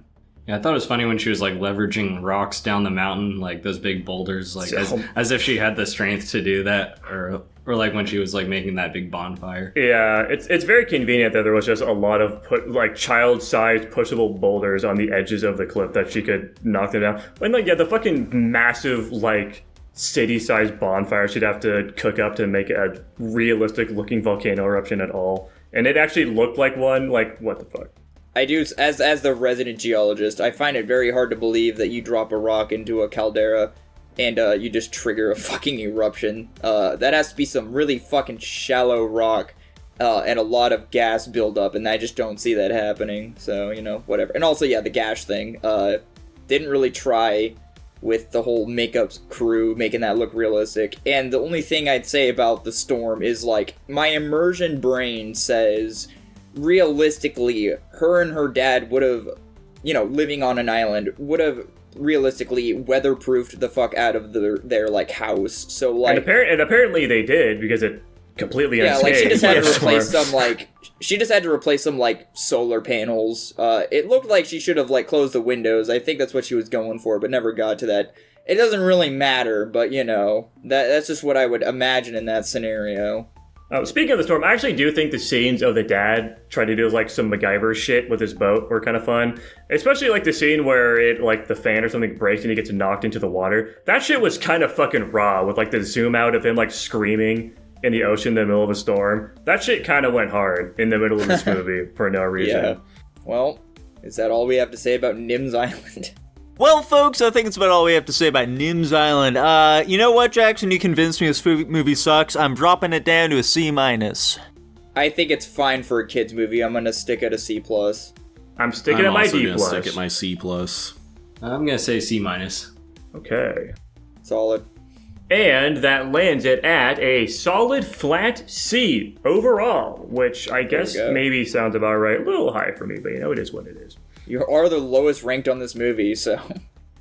I thought it was funny when she was like leveraging rocks down the mountain, like those big boulders, like as if she had the strength to do that, or like when she was like making that big bonfire. Yeah, it's very convenient that there was just a lot of child-sized pushable boulders on the edges of the cliff that she could knock them down. And like the fucking massive like city-sized bonfire she'd have to cook up to make a realistic-looking volcano eruption at all. And it actually looked like one. Like what the fuck? I do, as the resident geologist, I find it very hard to believe that you drop a rock into a caldera and you just trigger a fucking eruption. That has to be some really fucking shallow rock and a lot of gas buildup, and I just don't see that happening. So, whatever. And also, the gash thing. Didn't really try with the whole makeup crew, making that look realistic. And the only thing I'd say about the storm is, like, my immersion brain says, realistically, her and her dad would have, living on an island, would have realistically weatherproofed the fuck out of their like house. So like, and apparently they did, because it completely unscathed. Like she just had to replace some like solar panels. It looked like she should have like closed the windows. I think that's what she was going for, but never got to that. It doesn't really matter, but that's just what I would imagine in that scenario. Speaking of the storm, I actually do think the scenes of the dad trying to do like some MacGyver shit with his boat were kind of fun. Especially like the scene where it like the fan or something breaks and he gets knocked into the water. That shit was kind of fucking raw, with like the zoom out of him like screaming in the ocean in the middle of a storm. That shit kind of went hard in the middle of this movie for no reason. Yeah. Well, is that all we have to say about Nim's Island? Well, folks, I think it's about all we have to say about Nim's Island. You know what, Jackson? You convinced me this movie sucks. I'm dropping it down to a C-. I think it's fine for a kid's movie. I'm gonna stick at a C+. I'm sticking at my D+. I'm also gonna stick at my C+. I'm gonna say C-. Okay. Solid. And that lands it at a solid flat C overall, which I guess maybe sounds about right. A little high for me, but it is what it is. You are the lowest ranked on this movie, so...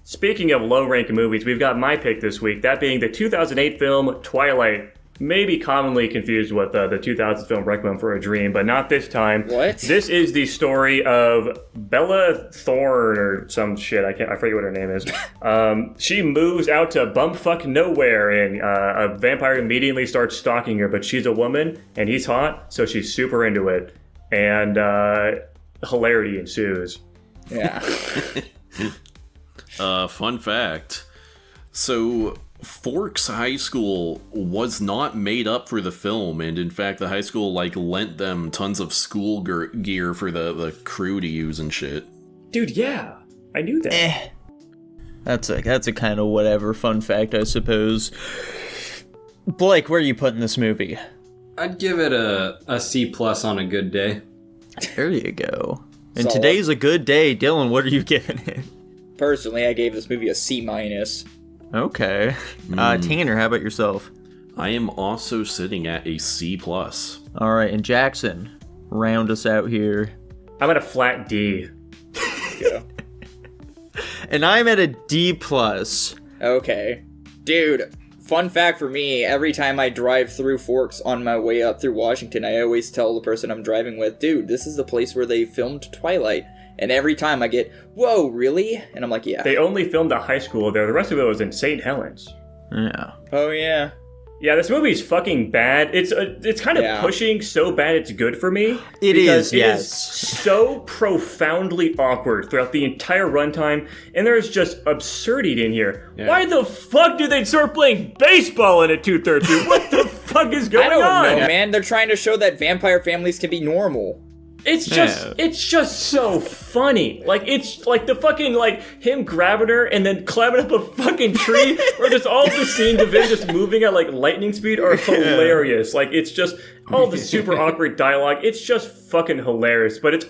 Speaking of low-ranked movies, we've got my pick this week, that being the 2008 film Twilight. Maybe commonly confused with the 2000 film Requiem for a Dream, but not this time. What? This is the story of Bella Thorne or some shit. I forget what her name is. She moves out to bumfuck nowhere, and a vampire immediately starts stalking her, but she's a woman, and he's hot, so she's super into it. And hilarity ensues. Yeah. Fun fact. So, Forks High School was not made up for the film, and in fact, the high school lent them tons of school gear for the crew to use and shit. Dude, yeah, I knew that. That's a kind of whatever fun fact, I suppose. Blake, where are you putting this movie? I'd give it a C+ on a good day. There you go. And Solid. Today's a good day. Dylan, what are you giving it? Personally, I gave this movie a C-. Okay. Tanner, how about yourself? I am also sitting at a C+. All right, and Jackson, round us out here. I'm at a flat D. Yeah. And I'm at a D+. Okay. Dude, fun fact for me, every time I drive through Forks on my way up through Washington, I always tell the person I'm driving with, dude, this is the place where they filmed Twilight. And every time I get, whoa, really? And I'm like, yeah. They only filmed a high school there. The rest of it was in St. Helens. Yeah. Oh, yeah. Yeah, this movie's fucking bad. It's kind of pushing so bad it's good for me. It is, yes. It is so profoundly awkward throughout the entire runtime, and there's just absurdity in here. Yeah. Why the fuck do they start playing baseball in at 2:30? What the fuck is going on? I don't know, man. They're trying to show that vampire families can be normal. It's just so funny. Like, it's like the fucking, like, him grabbing her and then climbing up a fucking tree, or just all the scenes of him just moving at, like, lightning speed are hilarious. Like, it's just all the super awkward dialogue. It's just fucking hilarious. But it's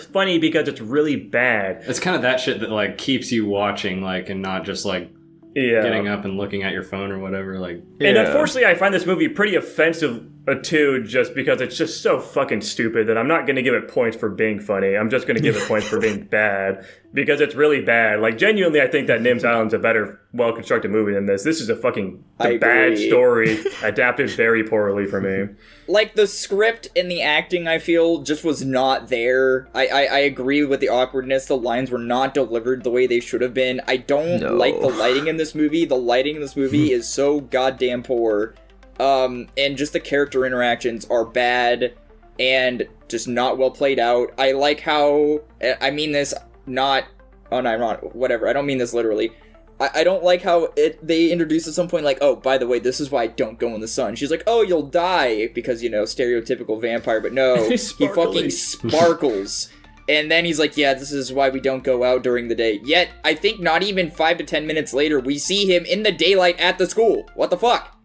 funny because it's really bad. It's kind of that shit that, like, keeps you watching, like, and not just, like, getting up and looking at your phone or whatever. Like, and unfortunately, I find this movie pretty offensive too, just because it's just so fucking stupid that I'm not going to give it points for being funny. I'm just going to give it points for being bad, because it's really bad. Like, genuinely, I think that Nim's Island's a better, well-constructed movie than this. This is a fucking bad story, adapted very poorly for me. Like, the script and the acting, I feel, just was not there. I agree with the awkwardness. The lines were not delivered the way they should have been. I don't like the lighting in this movie. The lighting in this movie is so goddamn poor. And just the character interactions are bad and just not well played out. I like how, I mean this not unironic, whatever, I don't mean this literally. I don't like how they introduce at some point, like, oh, by the way, this is why I don't go in the sun. She's like, oh, you'll die, because, you know, stereotypical vampire, but no, he fucking sparkles. And then he's like, yeah, this is why we don't go out during the day. Yet, I think not even 5 to 10 minutes later, we see him in the daylight at the school. What the fuck?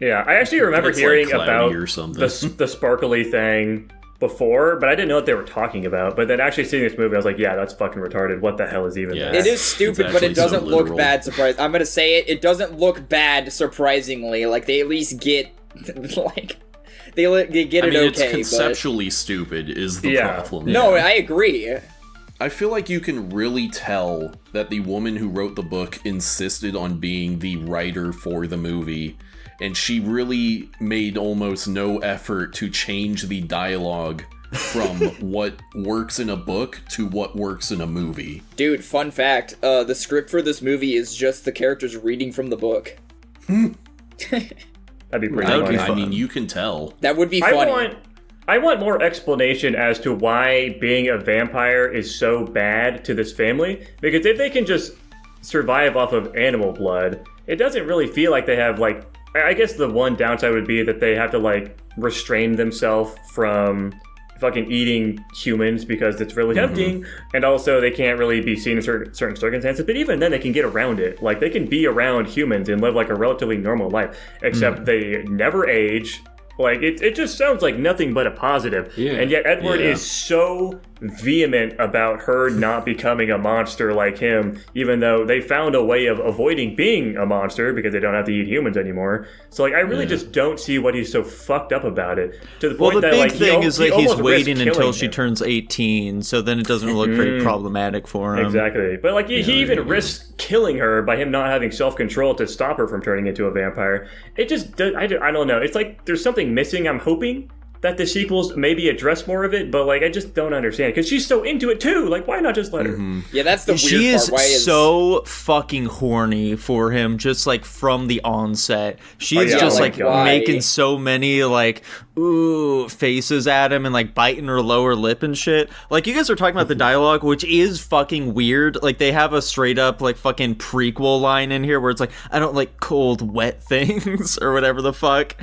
Yeah, I actually remember hearing like about the sparkly thing before, but I didn't know what they were talking about. But then actually seeing this movie, I was like, yeah, that's fucking retarded. What the hell is even that? It is stupid, but it doesn't look bad, surprise. I'm gonna say it doesn't look bad, surprisingly. Like, they at least get, like, they get it okay. It's conceptually stupid is the problem. No, I agree. I feel like you can really tell that the woman who wrote the book insisted on being the writer for the movie, and she really made almost no effort to change the dialogue from what works in a book to what works in a movie. Dude, fun fact, the script for this movie is just the characters reading from the book. That'd be pretty funny. I mean, you can tell. That would be funny. I want more explanation as to why being a vampire is so bad to this family, because if they can just survive off of animal blood, it doesn't really feel like they have, like, I guess the one downside would be that they have to, like, restrain themselves from fucking eating humans because it's really tempting, and also they can't really be seen in certain circumstances, but even then they can get around it. Like, they can be around humans and live, like, a relatively normal life, except they never age. Like, it just sounds like nothing but a positive. Yeah. And yet Edward is so vehement about her not becoming a monster like him, even though they found a way of avoiding being a monster because they don't have to eat humans anymore. So, like, I really just don't see what he's so fucked up about it. To the point the that, big like, thing is that he's waiting until she him. Turns 18, so then it doesn't look very problematic for him. Exactly. But, like, he even risks killing her by him not having self-control to stop her from turning into a vampire. It just, I don't know. It's like there's something missing. I'm hoping that the sequels maybe address more of it, but, like, I just don't understand, because she's so into it too. Like, why not just let her? Yeah, that's the weird she part. She is so fucking horny for him, just, like, from the onset. She is just like making so many, like, ooh faces at him and, like, biting her lower lip and shit. Like, you guys are talking about the dialogue, which is fucking weird. Like, they have a straight up, like, fucking prequel line in here where it's like, I don't like cold wet things or whatever the fuck.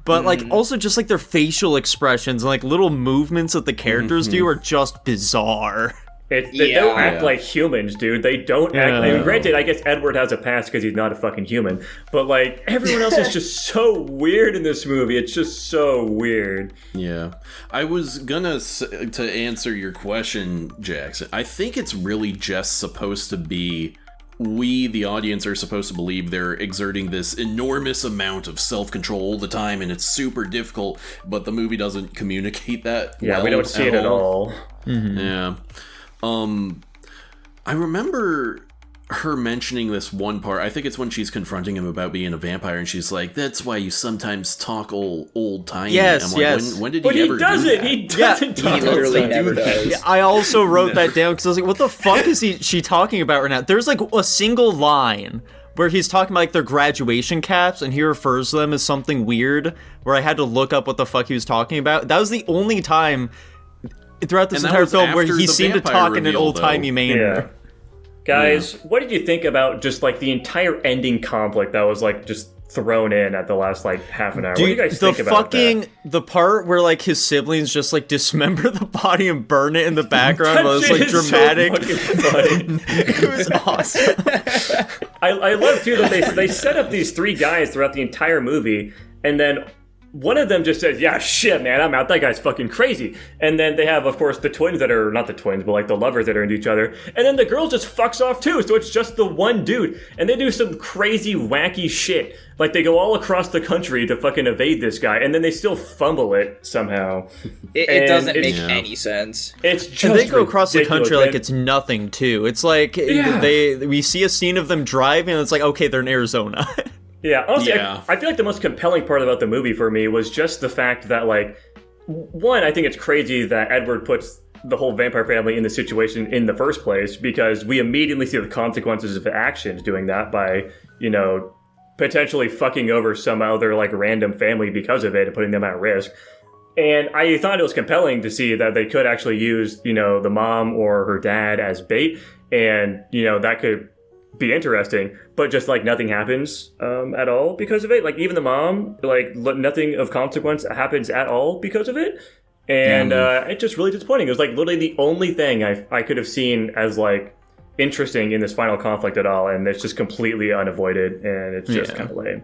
But like, also just, like, their facial expressions and, like, little movements that the characters do are just bizarre. They don't act like humans, dude. They don't act like... I mean, granted, I guess Edward has a pass because he's not a fucking human. But, like, everyone else is just so weird in this movie. It's just so weird. Yeah. I was gonna... To answer your question, Jackson, I think it's really just supposed to be... We, the audience, are supposed to believe they're exerting this enormous amount of self-control all the time, and it's super difficult, but the movie doesn't communicate that well. We don't see it at all. Yeah. I remember her mentioning this one part, I think it's when she's confronting him about being a vampire, and she's like, "That's why you sometimes talk old timey." Yes, I'm like, yes. When did But he he ever doesn't. do that? He doesn't talk He literally outside. never does. Yeah, I also wrote that down because I was like, what the fuck is she talking about right now? There's like a single line where he's talking about like their graduation caps and he refers to them as something weird, where I had to look up what the fuck he was talking about. That was the only time throughout this And that entire was film where after he the seemed to vampire talk in an reveal, old-timey though. manner. Yeah. Guys, what did you think about just like the entire ending conflict that was like just thrown in at the last like half an hour? What do you guys think about that? The part where like his siblings just like dismember the body and burn it in the background That was shit like is so dramatic. fucking funny. It was awesome. I love too that they set up these three guys throughout the entire movie, and then one of them just says, "Yeah, shit, man, I'm out. That guy's fucking crazy." And then they have, of course, the twins that are not the twins, but like the lovers that are into each other. And then the girl just fucks off too, so it's just the one dude. And they do some crazy, wacky shit. Like they go all across the country to fucking evade this guy, and then they still fumble it somehow. It And doesn't it's- make any sense. It's just And they go across the ridiculous, country like man. it's nothing too. It's like we see a scene of them driving and it's like, okay, they're in Arizona. Yeah, honestly, Yeah. I feel like the most compelling part about the movie for me was just the fact that, like, one, I think it's crazy that Edward puts the whole vampire family in the situation in the first place, because we immediately see the consequences of actions doing that by, you know, potentially fucking over some other, like, random family because of it and putting them at risk. And I thought it was compelling to see that they could actually use, you know, the mom or her dad as bait, and, you know, that could be interesting, but just like nothing happens at all because of it. Like even the mom, like nothing of consequence happens at all because of it, and it's just really disappointing. It was like literally the only thing I could have seen as like interesting in this final conflict at all, and it's just completely unavoided, and it's just kind of lame.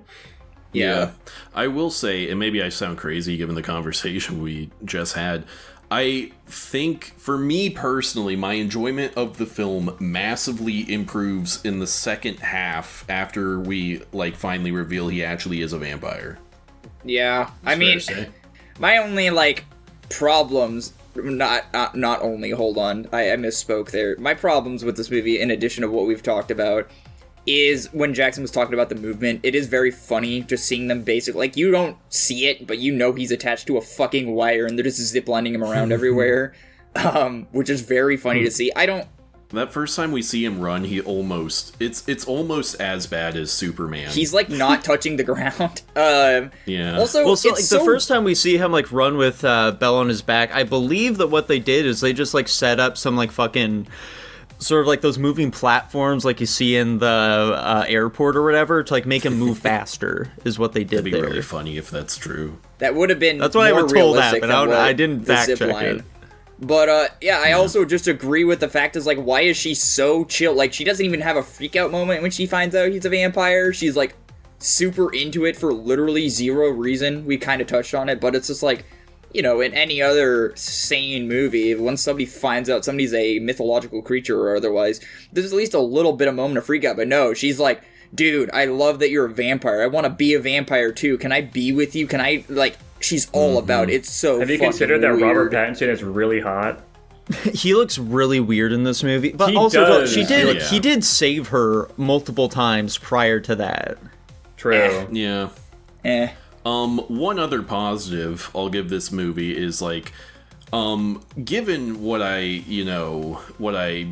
Yeah. I will say, and maybe I sound crazy given the conversation we just had, I think, for me personally, my enjoyment of the film massively improves in the second half after we, like, finally reveal he actually is a vampire. Yeah, I mean, my only like problems, not only, hold on, I misspoke there. My problems with this movie, in addition to what we've talked about, is when Jackson was talking about the movement, it is very funny just seeing them basically, like, you don't see it, but you know he's attached to a fucking wire and they're just ziplining him around everywhere, which is very funny to see. That first time we see him run, he it's almost as bad as Superman. He's like not touching the ground. Yeah. Also, Well, so, like, it's the first time we see him like run with Belle on his back, I believe that what they did is they just like set up some like fucking sort of like those moving platforms like you see in the airport or whatever to like make him move faster is what they did It'd be there. really funny if that's true. that would have been That's what I more was told realistic happened. than what I didn't the fact zip check line. it. But yeah, I also just agree with the fact is like, why is she so chill? Like, she doesn't even have a freak out moment when she finds out he's a vampire. She's like super into it for literally zero reason. We kind of touched on it, but it's just like, you know, in any other sane movie, once somebody finds out somebody's a mythological creature or otherwise, there's at least a little bit of moment of freak out. But no, she's like, dude, I love that you're a vampire. I want to be a vampire too. Can I be with you? Can I, like, she's all about it. It's so Have you fucking considered that weird. Robert Pattinson is really hot? He looks really weird in this movie, but He also does. he did save her multiple times prior to that. True. Yeah. One other positive I'll give this movie is like, given what I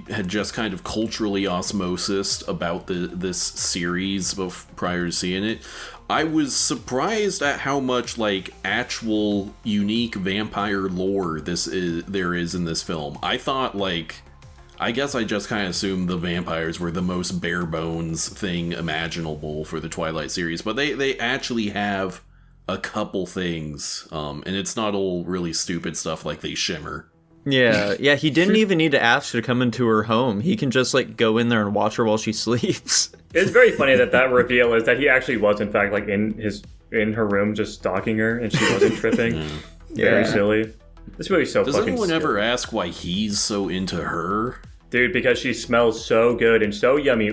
had just kind of culturally osmosis about this series prior to seeing it, I was surprised at how much like actual unique vampire lore there is in this film. I thought I guess I just kind of assumed the vampires were the most bare bones thing imaginable for the Twilight series, but they actually have a couple things, and it's not all really stupid stuff like they shimmer. Yeah, he didn't even need to ask her to come into her home. He can just like go in there and watch her while she sleeps. It's very funny that reveal is that he actually was in fact like in her room just stalking her, and she wasn't tripping. Very silly. This movie's so Does fucking anyone stupid. ever ask why he's so into her? Dude, because she smells so good and so yummy.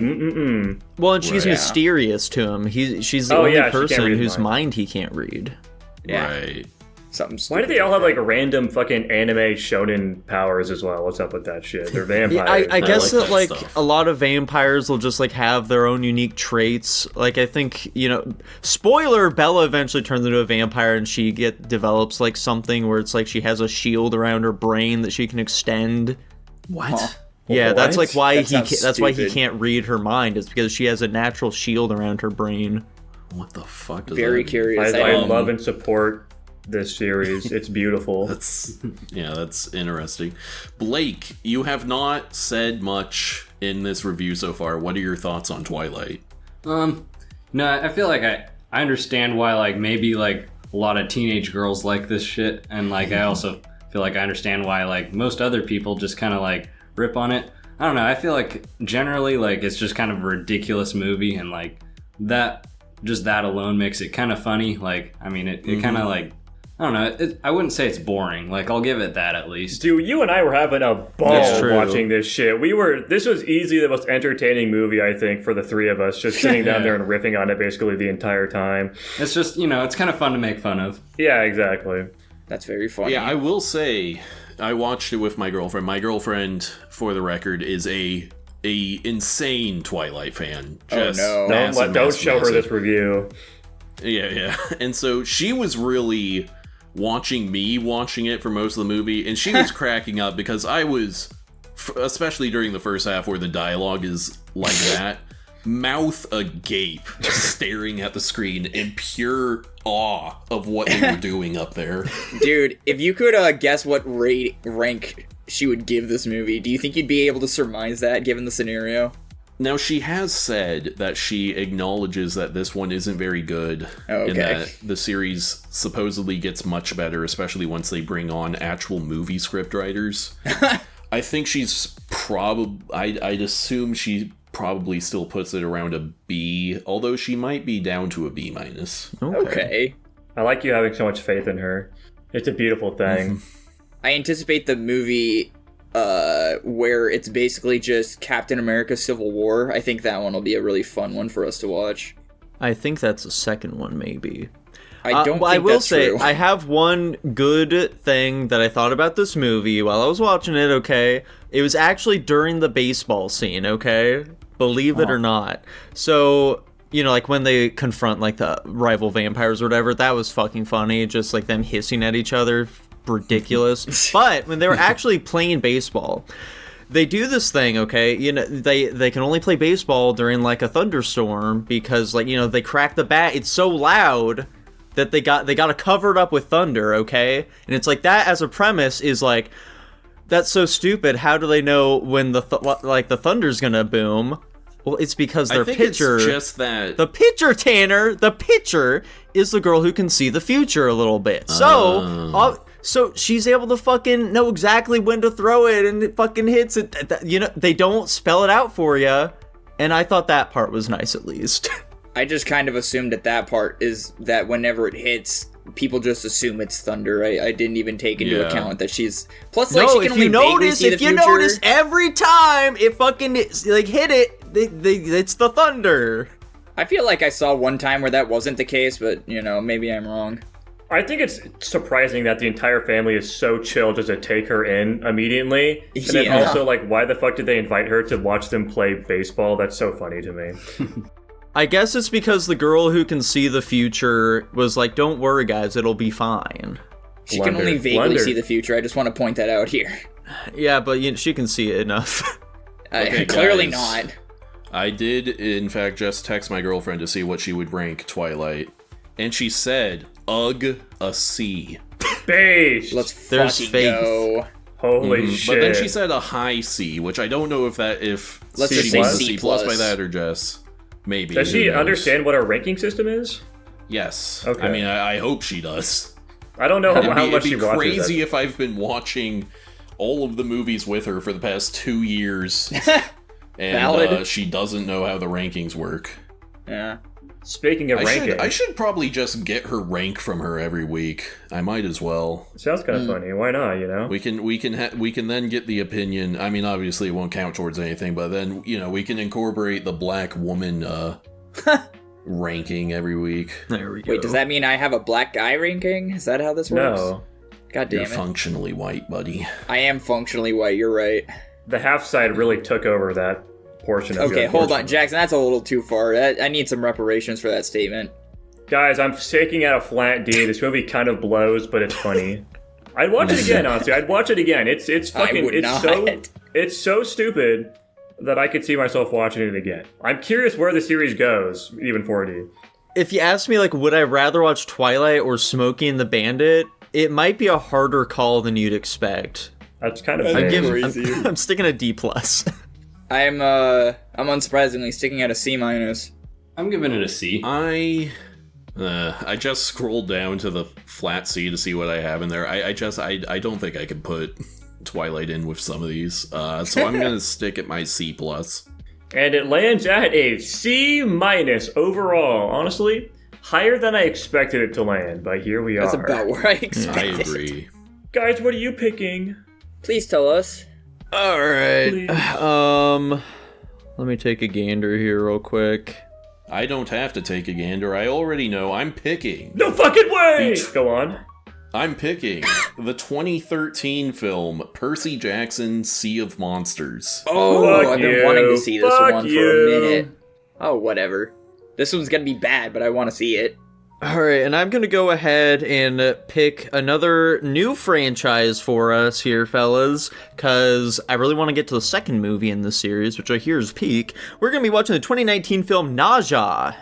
Well, and she's Right. mysterious to him. She's the Oh, only yeah, she can't person read his whose mind. mind he can't read. Yeah. Right. Something Why stupid do they all have like like random fucking anime shonen powers as well? What's up with that shit? They're vampires. I guess like that that like stuff. a lot of vampires will just like have their own unique traits. Like I think, you know, spoiler, Bella eventually turns into a vampire and she develops like something where it's like she has a shield around her brain that she can extend. What? Huh. Yeah, that's What? like why That sounds that's why he stupid. can't read her mind, is because she has a natural shield around her brain. What the fuck does Very that curious. I don't- love and support this series. It's beautiful. That's interesting. Blake, you have not said much in this review so far. What are your thoughts on Twilight? No, I feel like I understand why like maybe like a lot of teenage girls like this shit, and like I also feel like I understand why like most other people just kind of like rip on it. I don't know. I feel like generally like it's just kind of a ridiculous movie, and like that alone makes it kind of funny. Like I mean, it kind of like. I don't know. I wouldn't say it's boring. Like, I'll give it that at least. Dude, you and I were having a That's ball true. watching this shit. This was easily the most entertaining movie, I think, for the three of us, just sitting down there and riffing on it basically the entire time. It's just, you know, it's kind of fun to make fun of. Yeah, exactly. That's very funny. Yeah, I will say I watched it with my girlfriend. My girlfriend, for the record, is a insane Twilight fan. Just no. Don't show her this review. Yeah. And so she was really watching me watching it for most of the movie, and she was cracking up because I was, especially during the first half where the dialogue is like that, mouth agape, staring at the screen in pure awe of what they were doing up there. Dude, if you could guess what rank she would give this movie, do you think you'd be able to surmise that given the scenario? Now, she has said that she acknowledges that this one isn't very good, Oh, and okay. that the series supposedly gets much better, especially once they bring on actual movie script writers. I think she's I'd assume she probably still puts it around a B, although she might be down to a B minus. Okay. I like you having so much faith in her. It's a beautiful thing. I anticipate the movie where it's basically just Captain America Civil War. I think that one will be a really fun one for us to watch. I think that's the second one, maybe. I don't Well, think I will that's say, true. I have one good thing that I thought about this movie while I was watching it, okay? It was actually during the baseball scene, okay? Believe it or not. So, you know, like when they confront like the rival vampires or whatever, that was fucking funny. Just like them hissing at each other. Ridiculous. But when they were actually playing baseball, they do this thing, okay? You know, they can only play baseball during like a thunderstorm because, like, you know, they crack the bat. It's so loud that they got to cover it up with thunder, okay? And it's like that as a premise is like, that's so stupid. How do they know when the thunder's gonna boom? Well, it's because their I think pitcher, it's just that the pitcher, Tanner, the pitcher is the girl who can see the future a little bit. So she's able to fucking know exactly when to throw it, and it fucking hits it. You know, they don't spell it out for you, and I thought that part was nice at least. I just kind of assumed that part is that whenever it hits, people just assume it's thunder. I didn't even take into Yeah. account that she's... Plus, like, No, she can if only you vaguely notice, see the if you future. notice, every time it fucking like hit it, it's the thunder. I feel like I saw one time where that wasn't the case, but, you know, maybe I'm wrong. I think it's surprising that the entire family is so chill just to take her in immediately. And then Yeah. also, like, why the fuck did they invite her to watch them play baseball? That's so funny to me. I guess it's because the girl who can see the future was like, "Don't worry, guys, it'll be fine." She can only vaguely Blunder. see the future. I just want to point that out here. Yeah, but she can see it enough. Okay, Clearly guys. not. I did, in fact, just text my girlfriend to see what she would rank Twilight, and she said, "Ugh, a C." Base! Let's There's fucking faith. go. Holy shit. But then she said a high C, which I don't know if Let's she just say means a C C plus by plus. that or just maybe. Does who she knows? understand what our ranking system is? Yes. Okay. I mean, I hope she does. I don't know how much It'd she be watches. crazy if I've been watching all of the movies with her for the past 2 years, and Valid. she doesn't know how the rankings work. Yeah. Speaking of ranking, I should probably just get her rank from her every week. I might as well. sounds kind of funny. Why not, you know? We can then get the opinion. I mean, obviously it won't count towards anything, but then we can incorporate the black woman ranking every week. There we go. Wait, does that mean I have a black guy ranking? Is that how this works? No. God damn You're it. functionally white, buddy. I am functionally white, you're right. The half side really took over that portion of Okay, it. hold on, Jackson, that's a little too far. I need some reparations for that statement. Guys, I'm shaking at a flat D. This movie kind of blows, but it's funny. I'd watch it again, honestly. I'd watch it again. It's fucking would not. it's so stupid that I could see myself watching it again. I'm curious where the series goes, even 4D. If you ask me, like, would I rather watch Twilight or Smokey and the Bandit, it might be a harder call than you'd expect. That's kind of I'm, I'm sticking a D+. I'm unsurprisingly sticking at a C-. I'm giving it a C. I just scrolled down to the flat C to see what I have in there. I don't think I can put Twilight in with some of these. So I'm gonna stick at my C+. And it lands at a C- overall. Honestly, higher than I expected it to land, but here we That's are. about where I I expected. agree. Guys, what are you picking? Please tell us. All right. Please. Let me take a gander here real quick. I don't have to take a gander. I already know. I'm picking. No fucking way! Go on. I'm picking the 2013 film Percy Jackson: Sea of Monsters. Oh, Fuck I've been you. wanting to see this Fuck one for you. a minute. Oh, whatever. This one's gonna be bad, but I want to see it. All right, and I'm going to go ahead and pick another new franchise for us here, fellas, because I really want to get to the second movie in the series, which I hear is peak. We're going to be watching the 2019 film Nausea.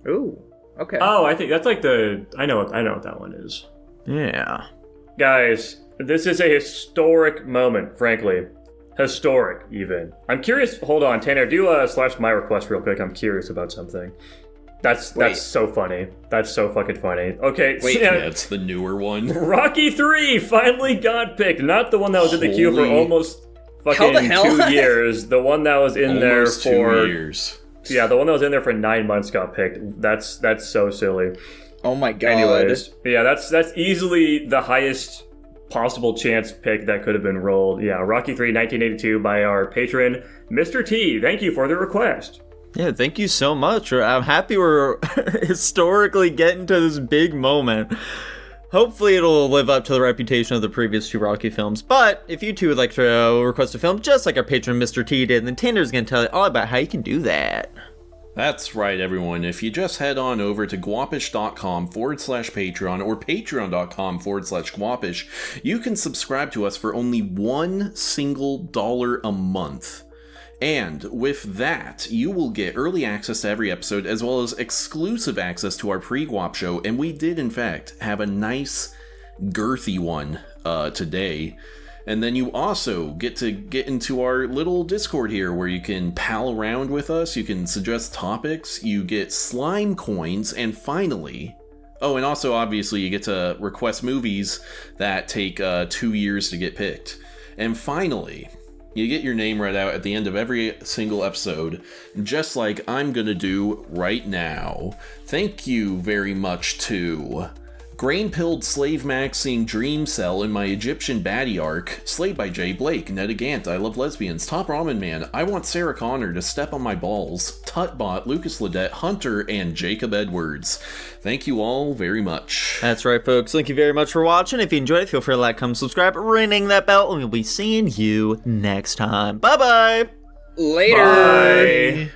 Ooh, okay. Oh, I think that's like I know what that one is. Yeah. Guys, this is a historic moment, frankly. Historic, even. I'm curious. Hold on, Tanner, do slash my request real quick. I'm curious about something. That's so funny. That's so fucking funny. Okay, Wait, Yeah, it's the newer one. Rocky 3 finally got picked. Not the one that was in the queue for Holy- almost How fucking the hell? 2 years. The one that was in there Almost for 2 years. yeah, the one that was in there for 9 months got picked. That's so silly. Oh my god. Anyways, yeah, that's easily the highest possible chance pick that could have been rolled. Yeah, Rocky 3 1982 by our patron Mr. T. Thank you for the request. Yeah, thank you so much. I'm happy we're historically getting to this big moment. Hopefully it'll live up to the reputation of the previous 2 Rocky films. But if you two would like to request a film just like our patron Mr. T did, then Tanner's going to tell you all about how you can do that. That's right, everyone. If you just head on over to guapish.com/Patreon or patreon.com/Guapish, you can subscribe to us for only $1 single a month. And with that, you will get early access to every episode, as well as exclusive access to our pre-Guap show, and we did, in fact, have a nice, girthy one today. And then you also get to get into our little Discord here, where you can pal around with us, you can suggest topics, you get slime coins, and finally... Oh, and also, obviously, you get to request movies that take 2 years to get picked. And finally... you get your name read out at the end of every single episode, just like I'm gonna do right now. Thank you very much to Grain-Pilled Slave Maxine Dream Cell in my Egyptian Baddie arc, slayed by Jay Blake, Netta Gant, I Love Lesbians, Top Ramen Man, I Want Sarah Connor to Step on My Balls, Tutbot, Lucas Ledette, Hunter, and Jacob Edwards. Thank you all very much. That's right, folks. Thank you very much for watching. If you enjoyed it, feel free to like, comment, subscribe, ringing that bell, and we'll be seeing you next time. Bye-bye! Later! Bye.